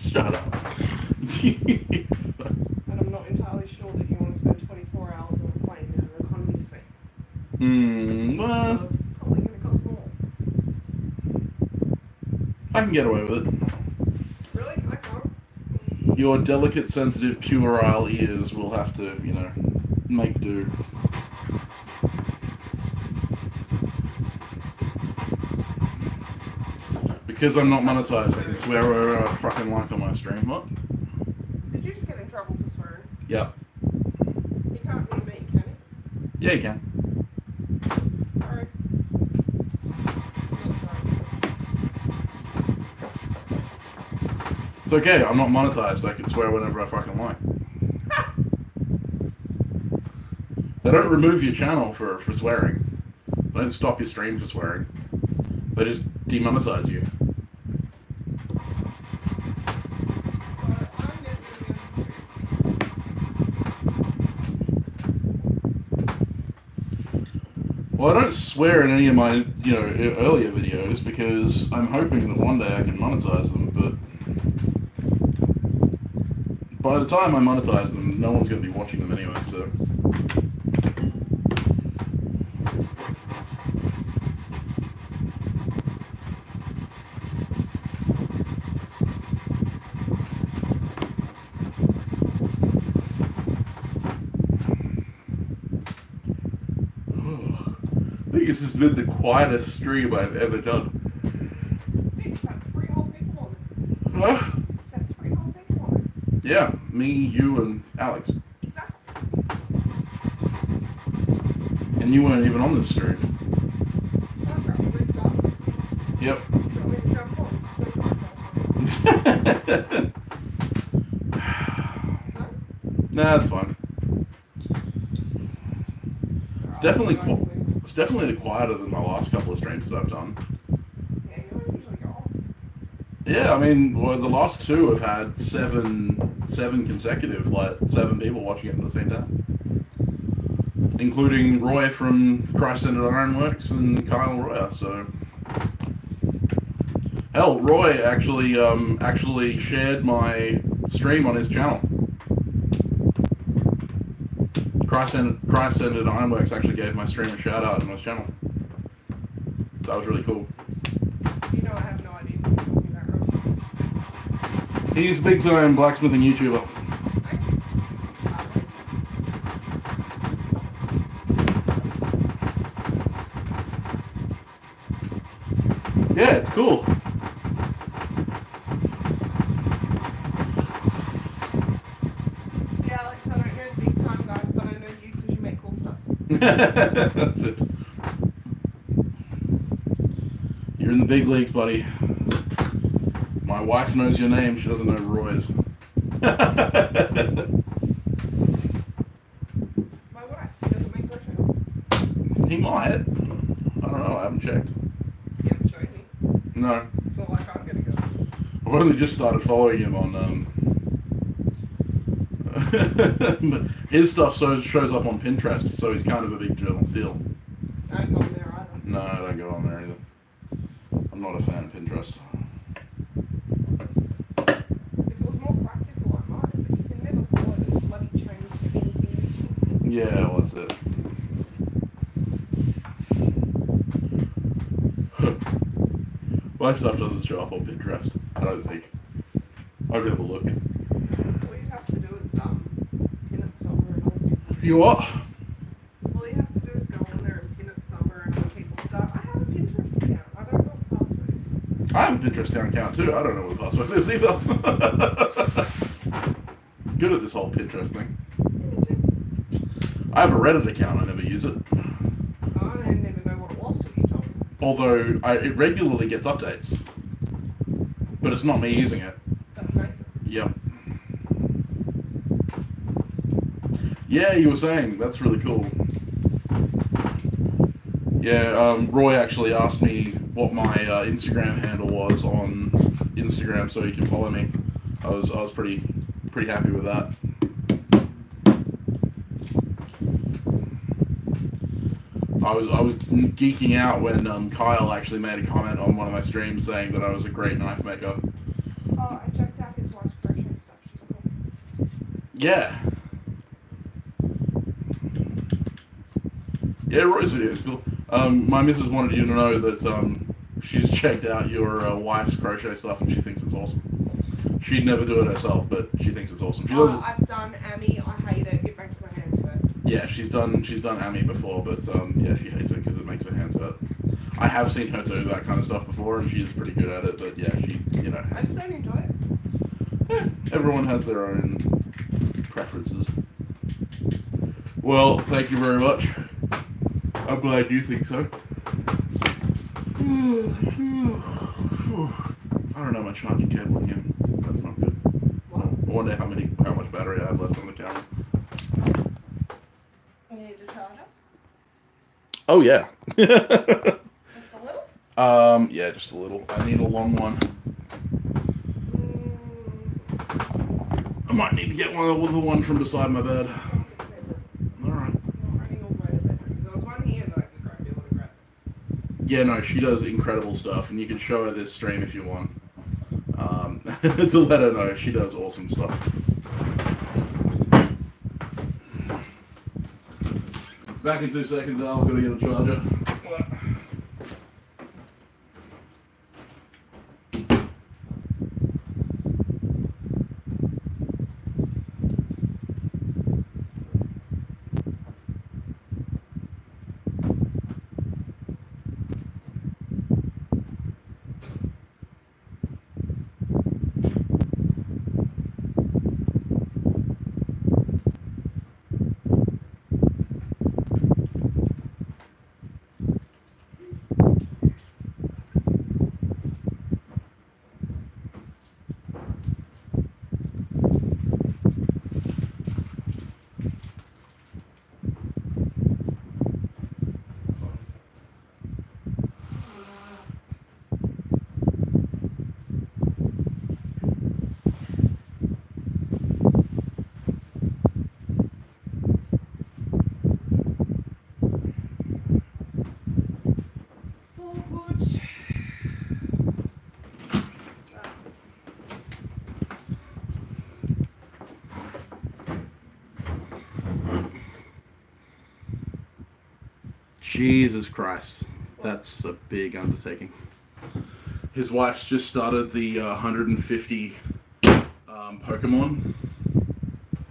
Shut up. And I'm not entirely sure that you want to spend 24 hours on a plane in an economy seat. Well, So it's probably going to cost more. I can get away with it. Really? I can't. Your delicate, sensitive, puerile ears will have to, you know, make do. Because I'm not monetized, I can swear whatever I fucking like on my stream. What? Did you just get in trouble for swearing? Yep. You can't hear me, can you? Yeah, you can. Sorry. Not sorry. It's okay, I'm not monetized. I can swear whenever I fucking like. They don't remove your channel for swearing. They don't stop your stream for swearing. They just demonetize you. Well, I don't swear in any of my, you know, earlier videos because I'm hoping that one day I can monetize them, but by the time I monetize them, no one's going to be watching them anyway, so I think this has been the quietest stream I've ever done. You've had 3 whole people on it. Huh? You've had 3 whole people on it. Yeah, me, you, and Alex. Exactly. And you weren't even on this stream. That's right. We started. Yep. Do you want me to jump on? No? Nah, that's fine. Alright, It's definitely quieter than my last couple of streams that I've done. Yeah, you don't usually go off. Yeah, I mean, well, the last 2 have had 7 consecutive, like 7 people watching it at the same time, including Roy from Christ-Centered Ironworks and Kyle Royer. So, hell, Roy actually shared my stream on his channel. Christ-Centered Ironworks actually gave my stream a shout out on his channel. That was really cool. You know I have no idea what you're talking about, right? He's a big time blacksmithing YouTuber. Yeah, it's cool. See, Alex, I don't know the big time guys, but I know you because you make cool stuff. That's it. You're in the big leagues, buddy. My wife knows your name, she doesn't know Roy's. My wife, he doesn't make crochet. He might. I don't know, I haven't checked. You haven't showed me. No. So like I'm gonna go. I've only just started following him on his stuff shows up on Pinterest, so he's kind of a big deal. I don't go in there either. No, I don't go on there either. I'm not a fan of Pinterest. If it was more practical, I might, but you can never follow the bloody change to anything. Yeah, well, that's it. My stuff doesn't show up on Pinterest, I don't think. I've never looked. All you have to do is pin it somewhere. And You what? all you have to do is go on there and pin it somewhere, and when people start, I have a Pinterest account. I don't know what the password is. I have a Pinterest account too. I don't know what the password is either. Good at this whole Pinterest thing. I have a Reddit account, I never use it. I didn't even know what it was till you told me. Although it regularly gets updates. But it's not me using it. That's right. Yep. Yeah, you were saying, that's really cool. Yeah, Roy actually asked me what my Instagram handle was on Instagram so he can follow me. I was pretty happy with that. I was geeking out when Kyle actually made a comment on one of my streams saying that I was a great knife maker. Oh, I checked out his wife's crochet stuff. She's cool. Yeah. Yeah, Roy's video is cool. My missus wanted you to know that she's checked out your wife's crochet stuff and she thinks it's awesome. She'd never do it herself, but she thinks it's awesome. She doesn't. I've done Amy. I hate it. It makes my hands hurt. Yeah, she's done Amy before, but yeah, she hates it because it makes her hands hurt. I have seen her do that kind of stuff before, and she's pretty good at it. But yeah, I just don't enjoy it. Yeah, everyone has their own preferences. Well, thank you very much. I'm glad you think so. I don't know my charging cable again. That's not good. What? I wonder how much battery I have left on the camera. You need to charge it? Oh yeah. Just a little? Yeah, just a little. I need a long one. I might need to get one with the one from beside my bed. Alright. There was one here that I could grab. You want to grab it? Yeah, no, she does incredible stuff, and you can show her this stream if you want. To let her know, she does awesome stuff. Back in 2 seconds, Al. I'm gonna get a charger. Jesus Christ. That's a big undertaking. His wife's just started the 150 Pokemon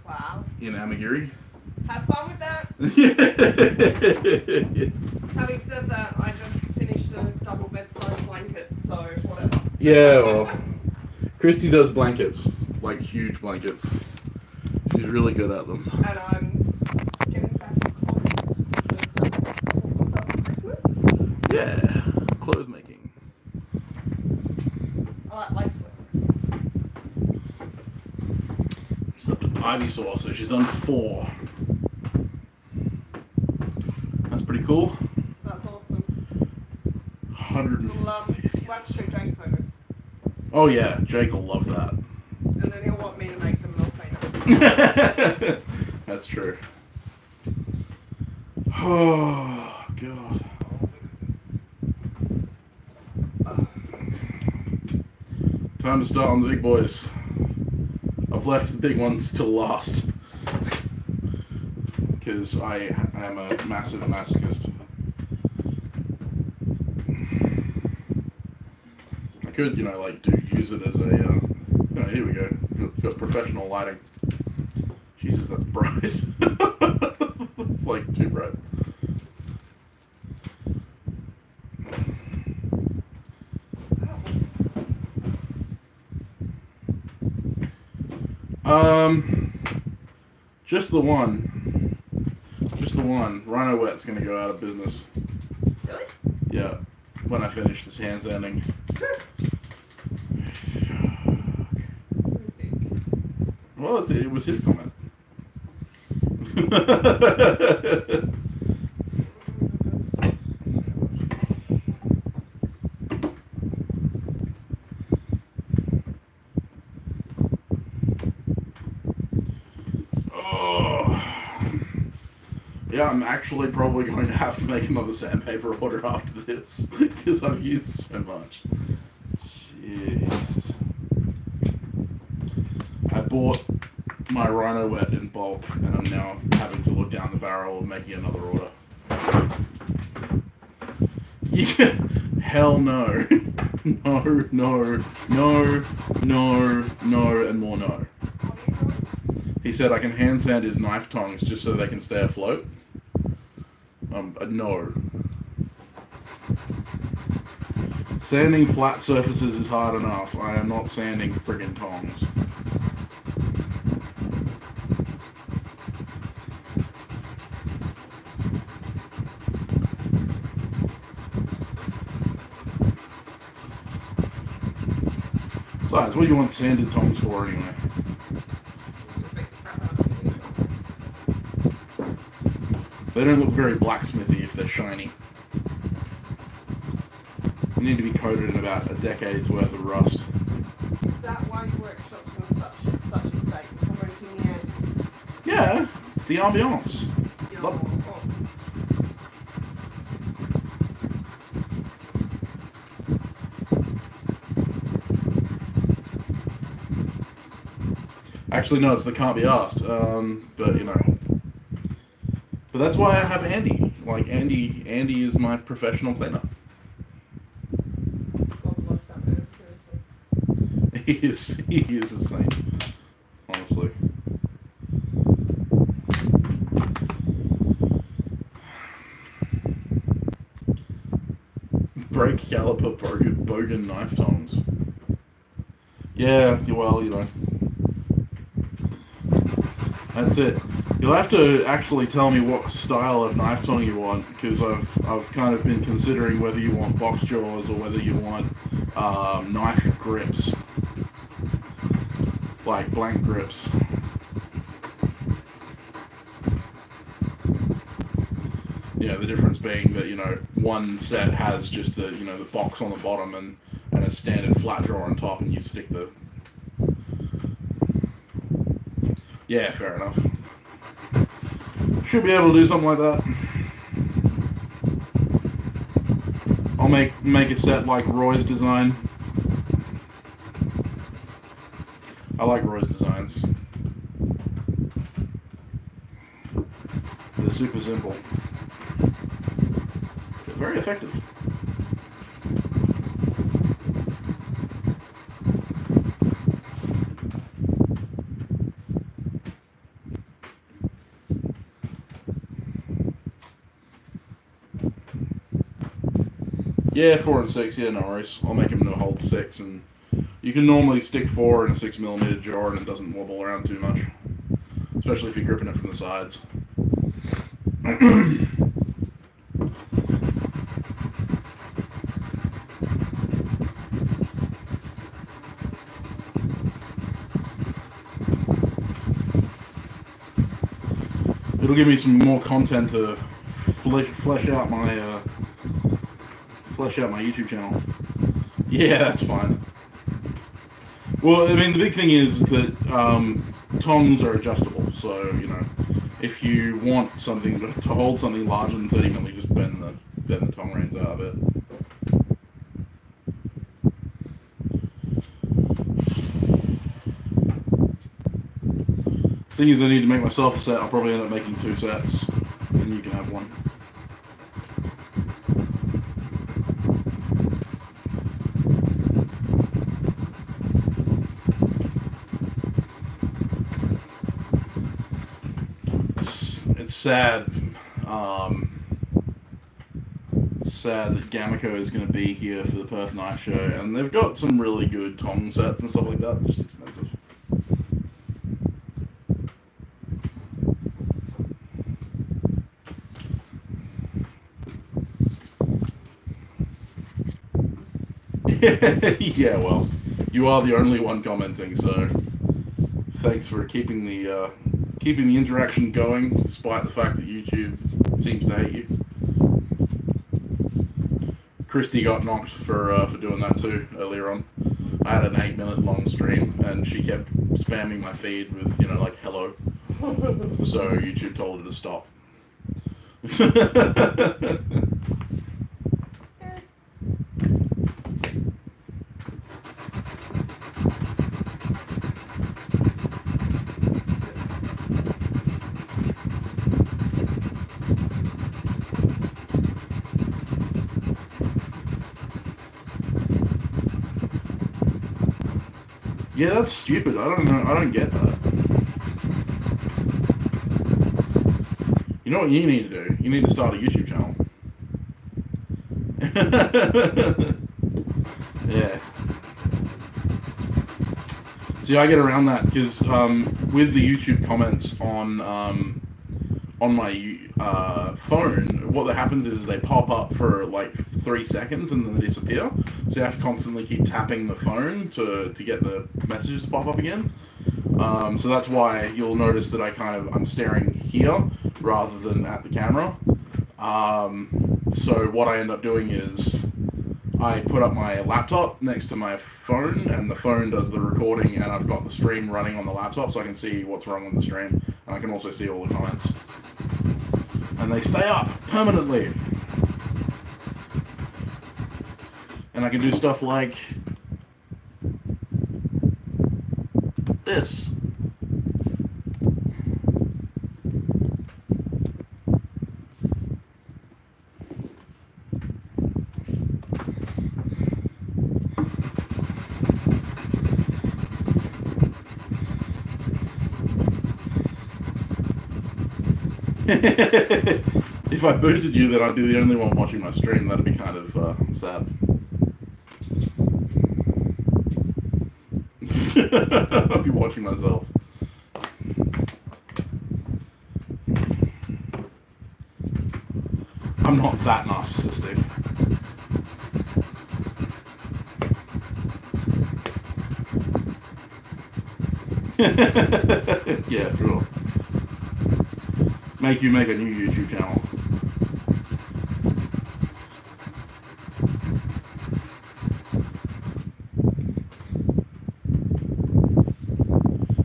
Wow. in Amagiri. Have fun with that. Having said that, I just finished a double bedside blanket, so whatever. Yeah, well, Christy does blankets, like huge blankets. She's really good at them. And I'm getting back to clothes for myself for Christmas. Yeah, clothes making. I like lacework. She's up to Ivysaur, so she's done 4. That's pretty cool. That's awesome. 150. Watch show Jake photos. Oh yeah, Jake will love that. And then he'll want me to make them and I'll say no. That's true. Oh, God. Time to start on the big boys. I've left the big ones till last. Because I am a massive masochist. I could, you know, like, use it as a, here we go. Got professional lighting. Jesus, that's bright. It's like too bright. Just the one. Just the one. Rhino Wet's gonna go out of business. Really? Yeah. When I finish this handsanding. Well, it was his comment. Yeah, I'm actually probably going to have to make another sandpaper order after this because I've used so much. Jesus. I bought my Rhino Wet in bulk and I'm now having to look down the barrel of making another order. Yeah. Hell no. No, no, no, no, no, and more no. He said I can hand sand his knife tongs just so they can stay afloat. No. Sanding flat surfaces is hard enough. I am not sanding friggin' tongs. Besides, what do you want sanded tongs for anyway? They don't look very blacksmithy if they're shiny. They need to be coated in about a decade's worth of rust. Is that why your workshop's in such a state, promoting the ambience? Yeah, it's the ambiance. Actually, no, it's the can't be asked. But you know. But that's why I have Andy. Like Andy is my professional cleaner. He is a saint, honestly. Brake caliper bogan knife tongs. Yeah, well, you know. That's it. You'll have to actually tell me what style of knife tong you want, because I've kind of been considering whether you want box jaws or whether you want knife grips, like blank grips. Yeah, the difference being that, you know, one set has just the, you know, the box on the bottom and a standard flat drawer on top, and you stick the. Yeah, fair enough. Should be able to do something like that. I'll make a set like Roy's design. I like Roy's designs. They're super simple. very effective. Yeah, 4 and 6. Yeah, no worries. I'll make him no hold 6, and you can normally stick 4 in a 6mm jar, and it doesn't wobble around too much, especially if you're gripping it from the sides. It'll give me some more content to flesh out my YouTube channel. Yeah, that's fine. Well, I mean, the big thing is that tongs are adjustable, so you know, if you want something to hold something larger than 30mm, you just bend the tong reins out of it. Thing is, I need to make myself a set. I'll probably end up making 2 sets, and you can have one. It's sad. Sad that Gamico is going to be here for the Perth Knife Show, and they've got some really good tong sets and stuff like that. They're just expensive. Yeah, well, you are the only one commenting, so thanks for keeping the interaction going, despite the fact that YouTube seems to hate you. Christy got knocked for doing that too earlier on. I had an 8-minute long stream, and she kept spamming my feed with, you know, like hello. So YouTube told her to stop. Yeah, that's stupid. I don't know. I don't get that. You know what you need to do? You need to start a YouTube channel. Yeah. See, I get around that because with the YouTube comments on my phone, what happens is they pop up for like 3 seconds and then they disappear. So you have to constantly keep tapping the phone to get the messages to pop up again. So that's why you'll notice that I'm staring here rather than at the camera. So what I end up doing is I put up my laptop next to my phone, and the phone does the recording, and I've got the stream running on the laptop, so I can see what's wrong with the stream, and I can also see all the comments. And they stay up permanently. And I can do stuff like this. If I booted you, then I'd be the only one watching my stream. That'd be kind of sad. I'd be watching myself. I'm not that narcissistic. Yeah, sure. Make you make a new YouTube channel.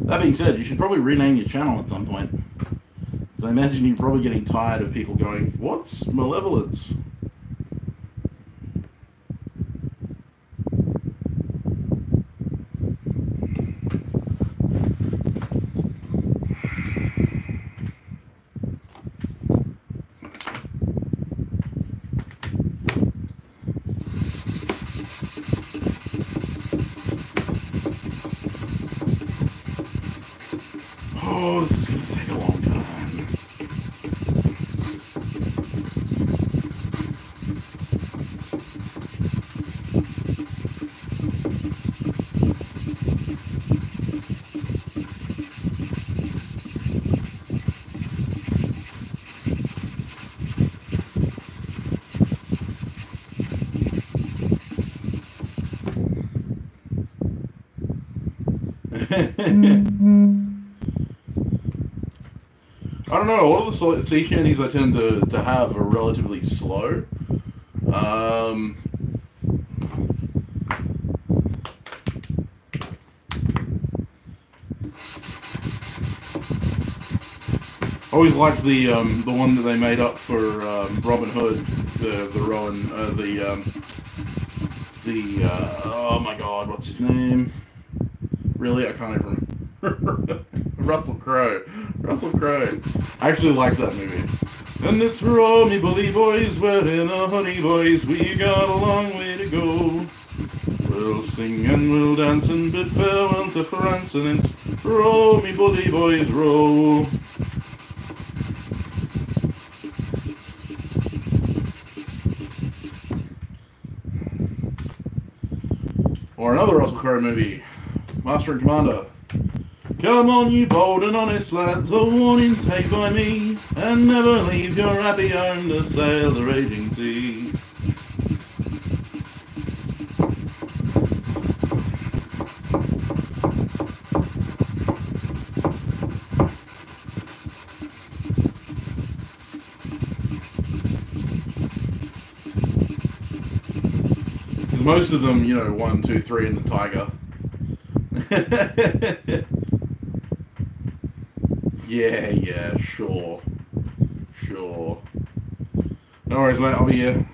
That being said, you should probably rename your channel at some point. So I imagine you're probably getting tired of people going, "What's malevolence?" I don't know. A lot of the sea shanties I tend to have are relatively slow. I always liked the one that they made up for Robin Hood, the Rowan, oh my God, what's his name? Really, I can't even remember. Russell Crowe. Russell Crowe. I actually like that movie. And it's roll me bully boys, we're in a honey boys, we got a long way to go. We'll sing and we'll dance and bid farewell to France, and it's roll me bully boys, roll. Or another Russell Crowe movie, Master and Commander. Come on, you bold and honest lads, a warning take by me, and never leave your happy home to sail the raging sea. Most of them, you know, 1, 2, 3 in the Tiger. Yeah, sure. Sure. No worries, mate, I'll be here.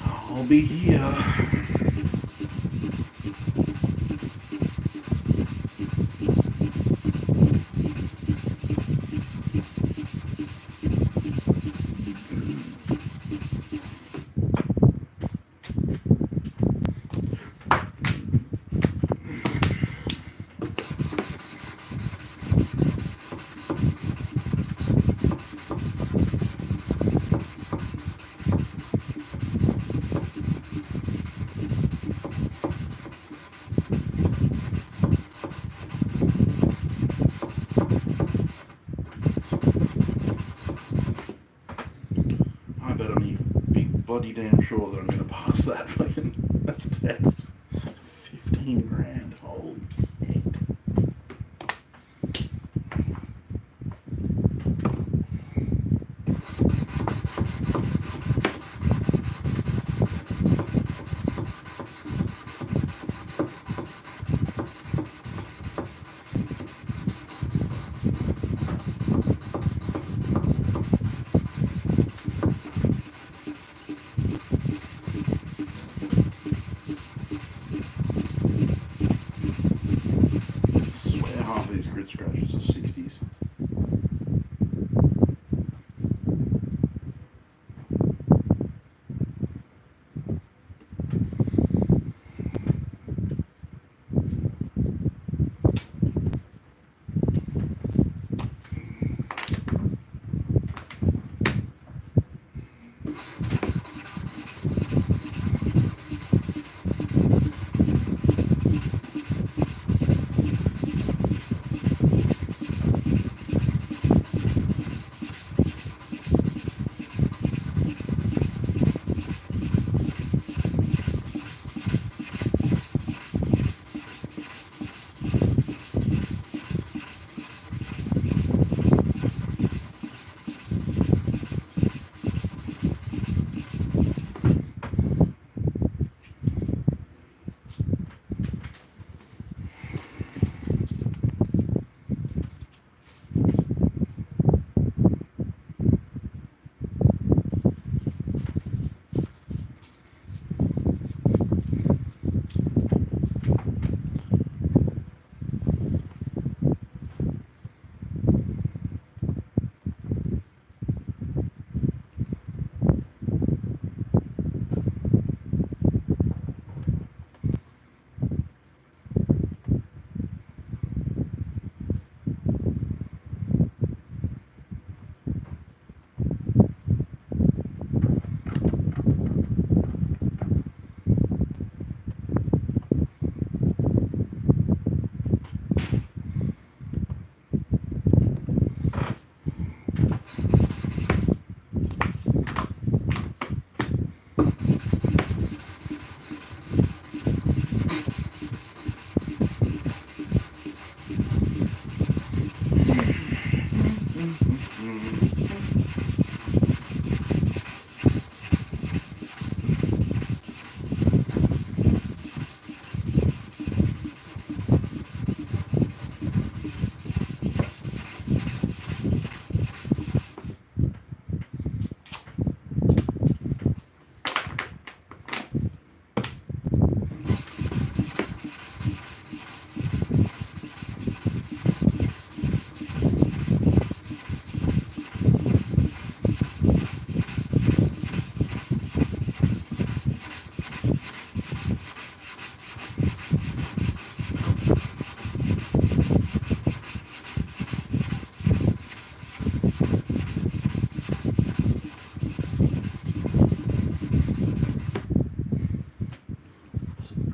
I'll be here. Bloody damn sure that I'm going to pass that fucking test. 15 grand, holy shit.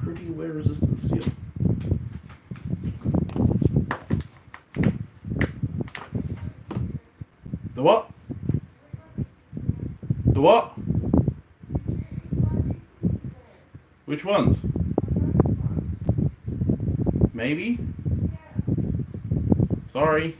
Pretty wear resistant steel. The what? The what? Which ones? Maybe? Sorry.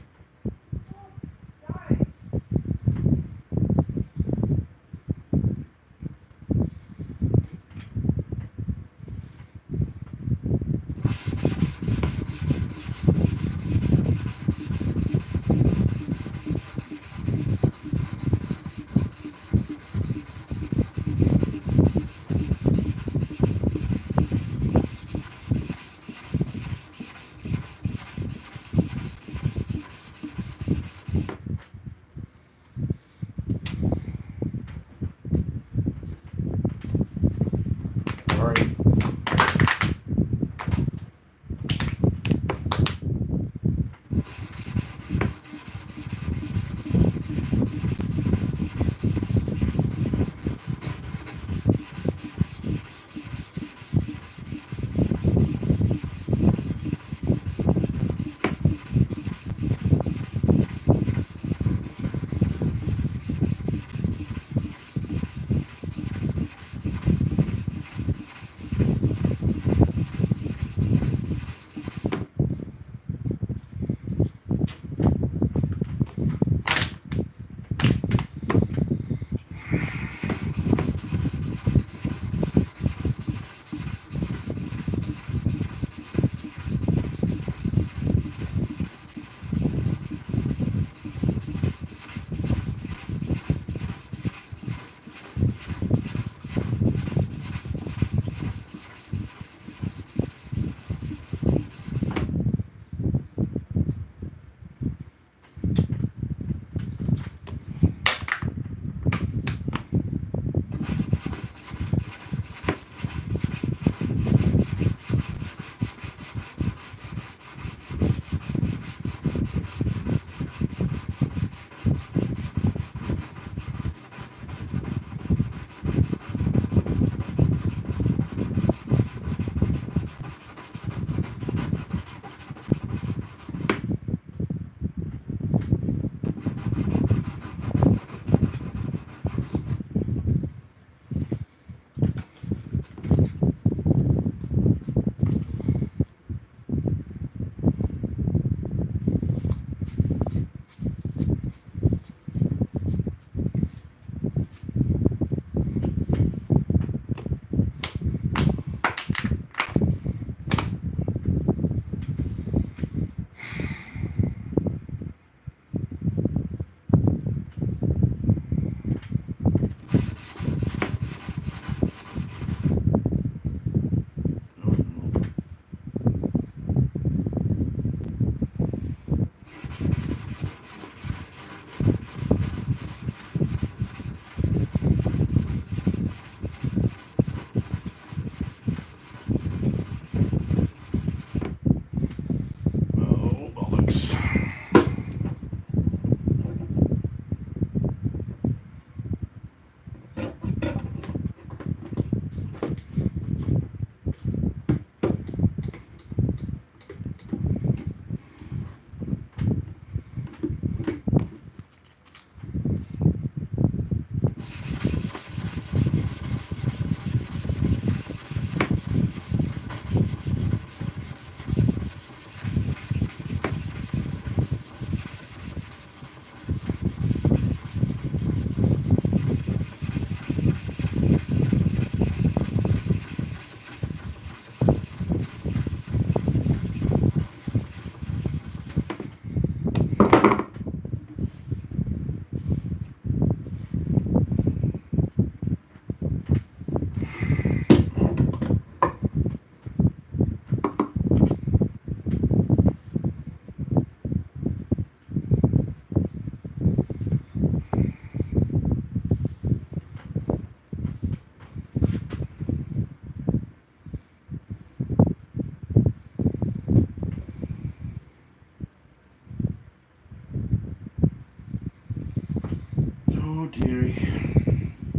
Oh, dearie.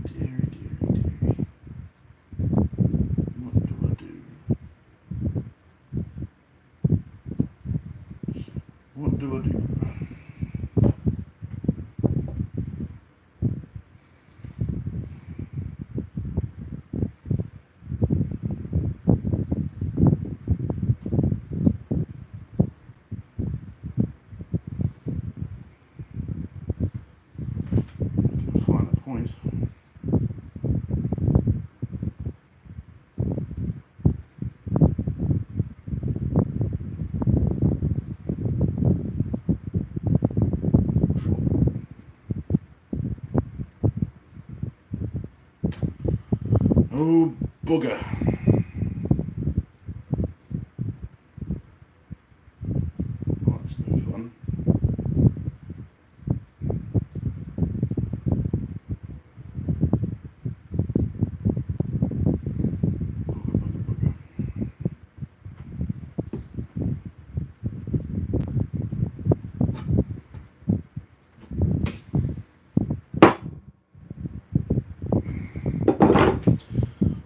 Dearie, dearie, dearie. What do I do? What do I do? Find a point. Oh, bugger. Oh, that's no fun.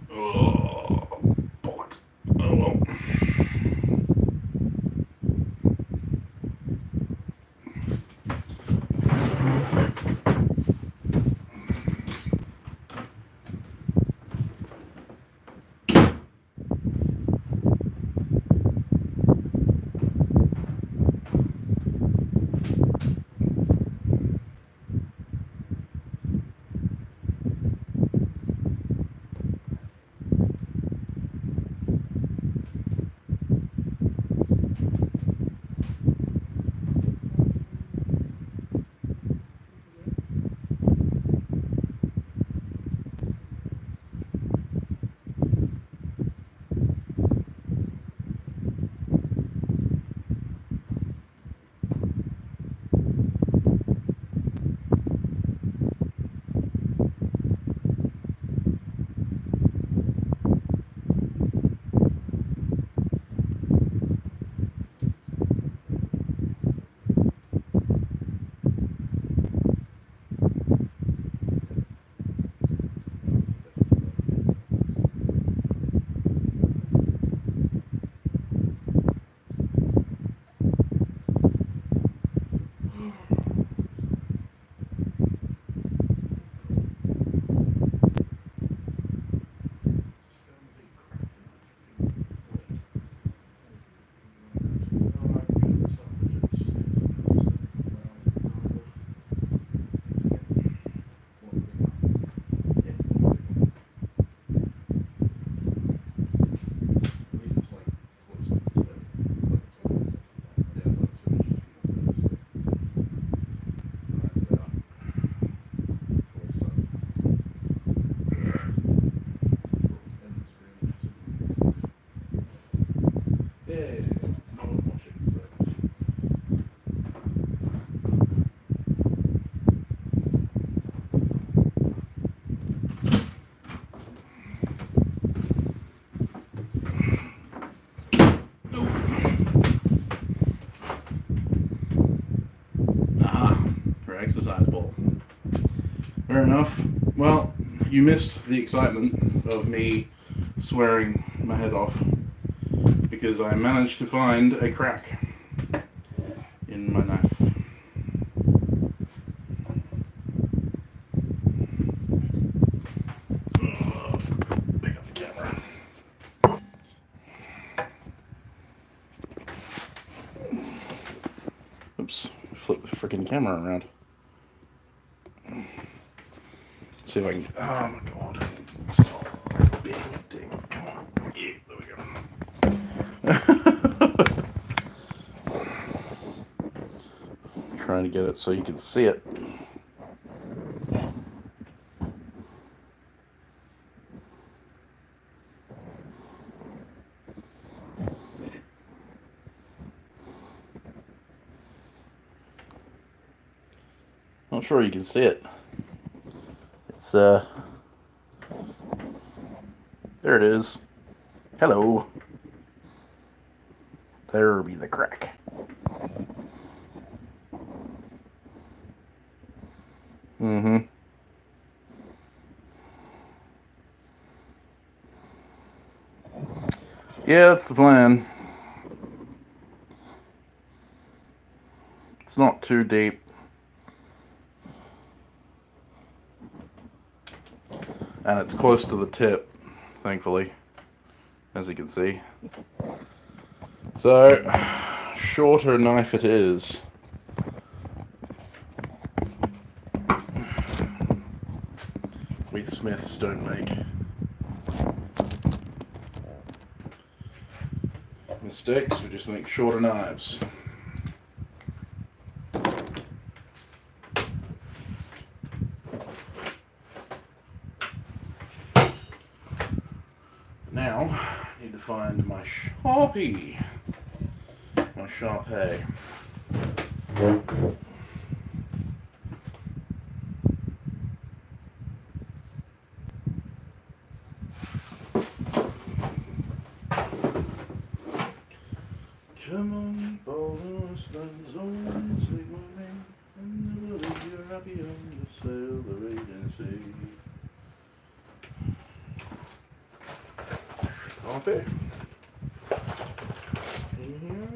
Oh, bollocks. Oh, well. Exercise ball. Fair enough. Well, you missed the excitement of me swearing my head off because I managed to find a crack in my knife. Pick up the camera. Oops, flip the freaking camera around. See if I can. Oh my god. Stop being a dick. Come on. Yeah, there we go. Trying to get it so you can see it. Not sure you can see it. It's there it is. Hello. There be the crack. Mm-hmm. Yeah, that's the plan. It's not too deep. And it's close to the tip, thankfully, as you can see. So, shorter knife it is. We Smiths don't make mistakes, we just make shorter knives. Now, I need to find my Sharpie. My Sharpie. Come on, boulders, friends, always sleep with me, and never leave you happy on the sail the raging sea. Okay. Here.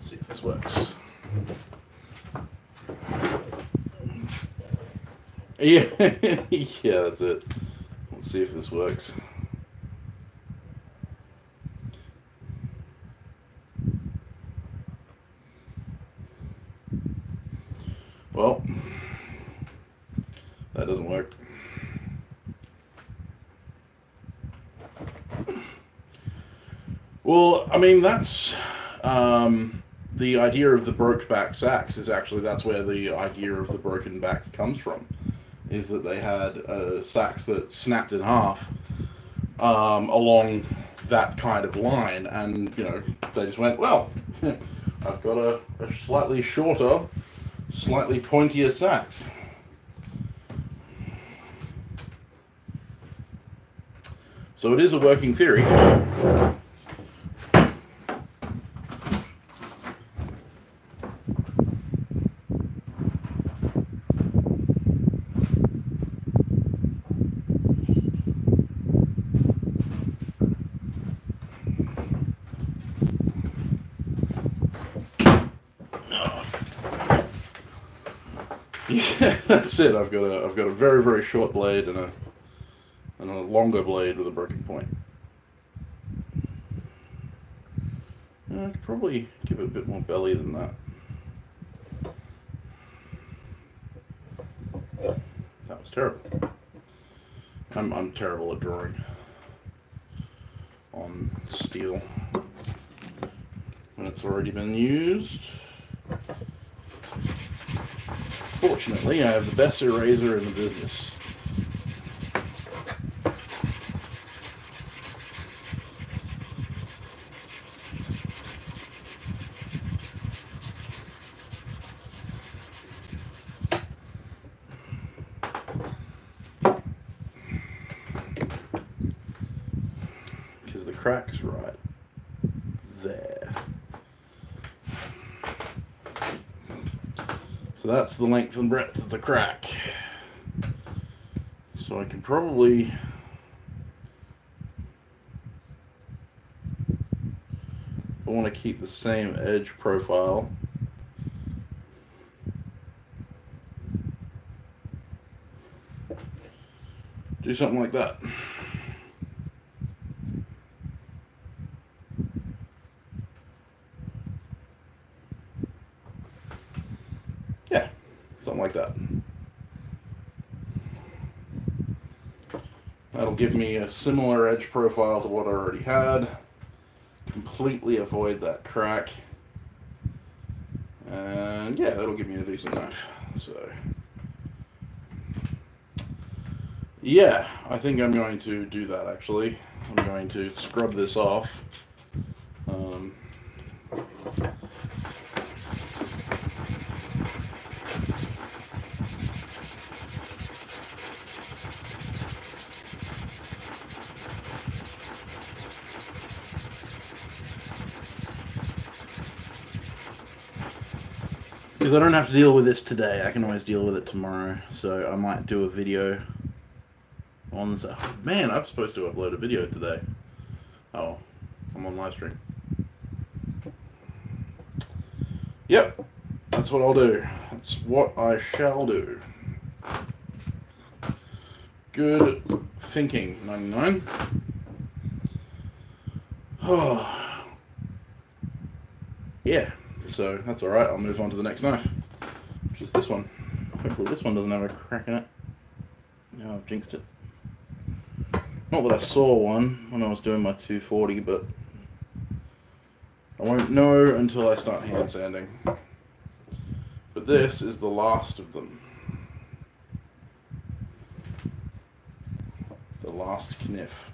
See if this works. Yeah, yeah, that's it. Let's see if this works. Well, that doesn't work. Well, I mean, that's the idea of the broke back sacks is actually, that's where the idea of the broken back comes from. Is that they had sacks that snapped in half along that kind of line, and you know, they just went, well, I've got a slightly shorter, slightly pointier sacks. So it is a working theory. Yeah, that's it. I've got a very, very short blade and a longer blade with a broken point. I could probably give it a bit more belly than that. That was terrible. I'm terrible at drawing on steel when it's already been used. Fortunately, I have the best eraser in the business. Because the crack's right there. So that's the length and breadth of the crack. So I can probably I want to keep the same edge profile. Do something like that. Yeah, something like that. That'll give me a similar edge profile to what I already had. Completely avoid that crack. And yeah, that'll give me a decent knife. So yeah, I think I'm going to do that actually. I'm going to scrub this off. Because I don't have to deal with this today. I can always deal with it tomorrow. So I might do a video on this. Oh, man, I'm supposed to upload a video today. Oh, I'm on live stream. Yep, that's what I'll do. That's what I shall do. Good thinking, 99. Oh. Yeah, so that's alright. I'll move on to the next knife, which is this one. Hopefully this one doesn't have a crack in it. Now I've jinxed it. Not that I saw one when I was doing my 240, but I won't know until I start hand sanding. But this is the last of them. The last kniff.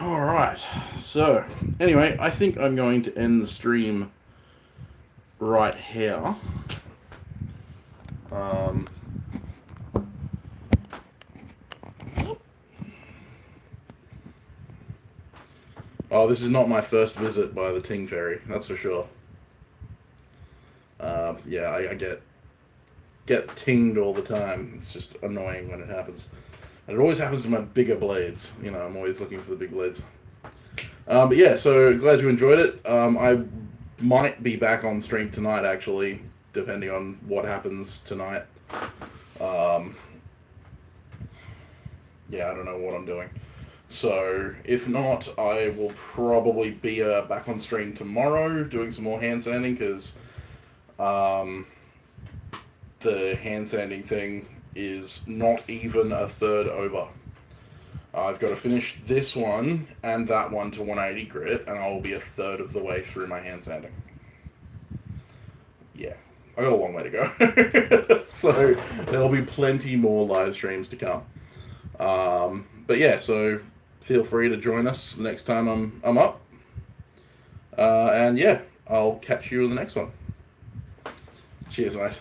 Alright, so anyway, I think I'm going to end the stream right here. Oh, this is not my first visit by the Ting Ferry, that's for sure. Yeah, I get tinged all the time. It's just annoying when it happens. And it always happens to my bigger blades. You know, I'm always looking for the big blades. But yeah, so glad you enjoyed it. I might be back on stream tonight, actually, depending on what happens tonight. Yeah, I don't know what I'm doing. So, if not, I will probably be back on stream tomorrow doing some more hand sanding, because the hand sanding thing is not even a third over. I've got to finish this one and that one to 180 grit, and I'll be a third of the way through my hand sanding. Yeah, I got a long way to go. So there'll be plenty more live streams to come. But yeah, so feel free to join us next time I'm up. And yeah, I'll catch you in the next one. Cheers, mate.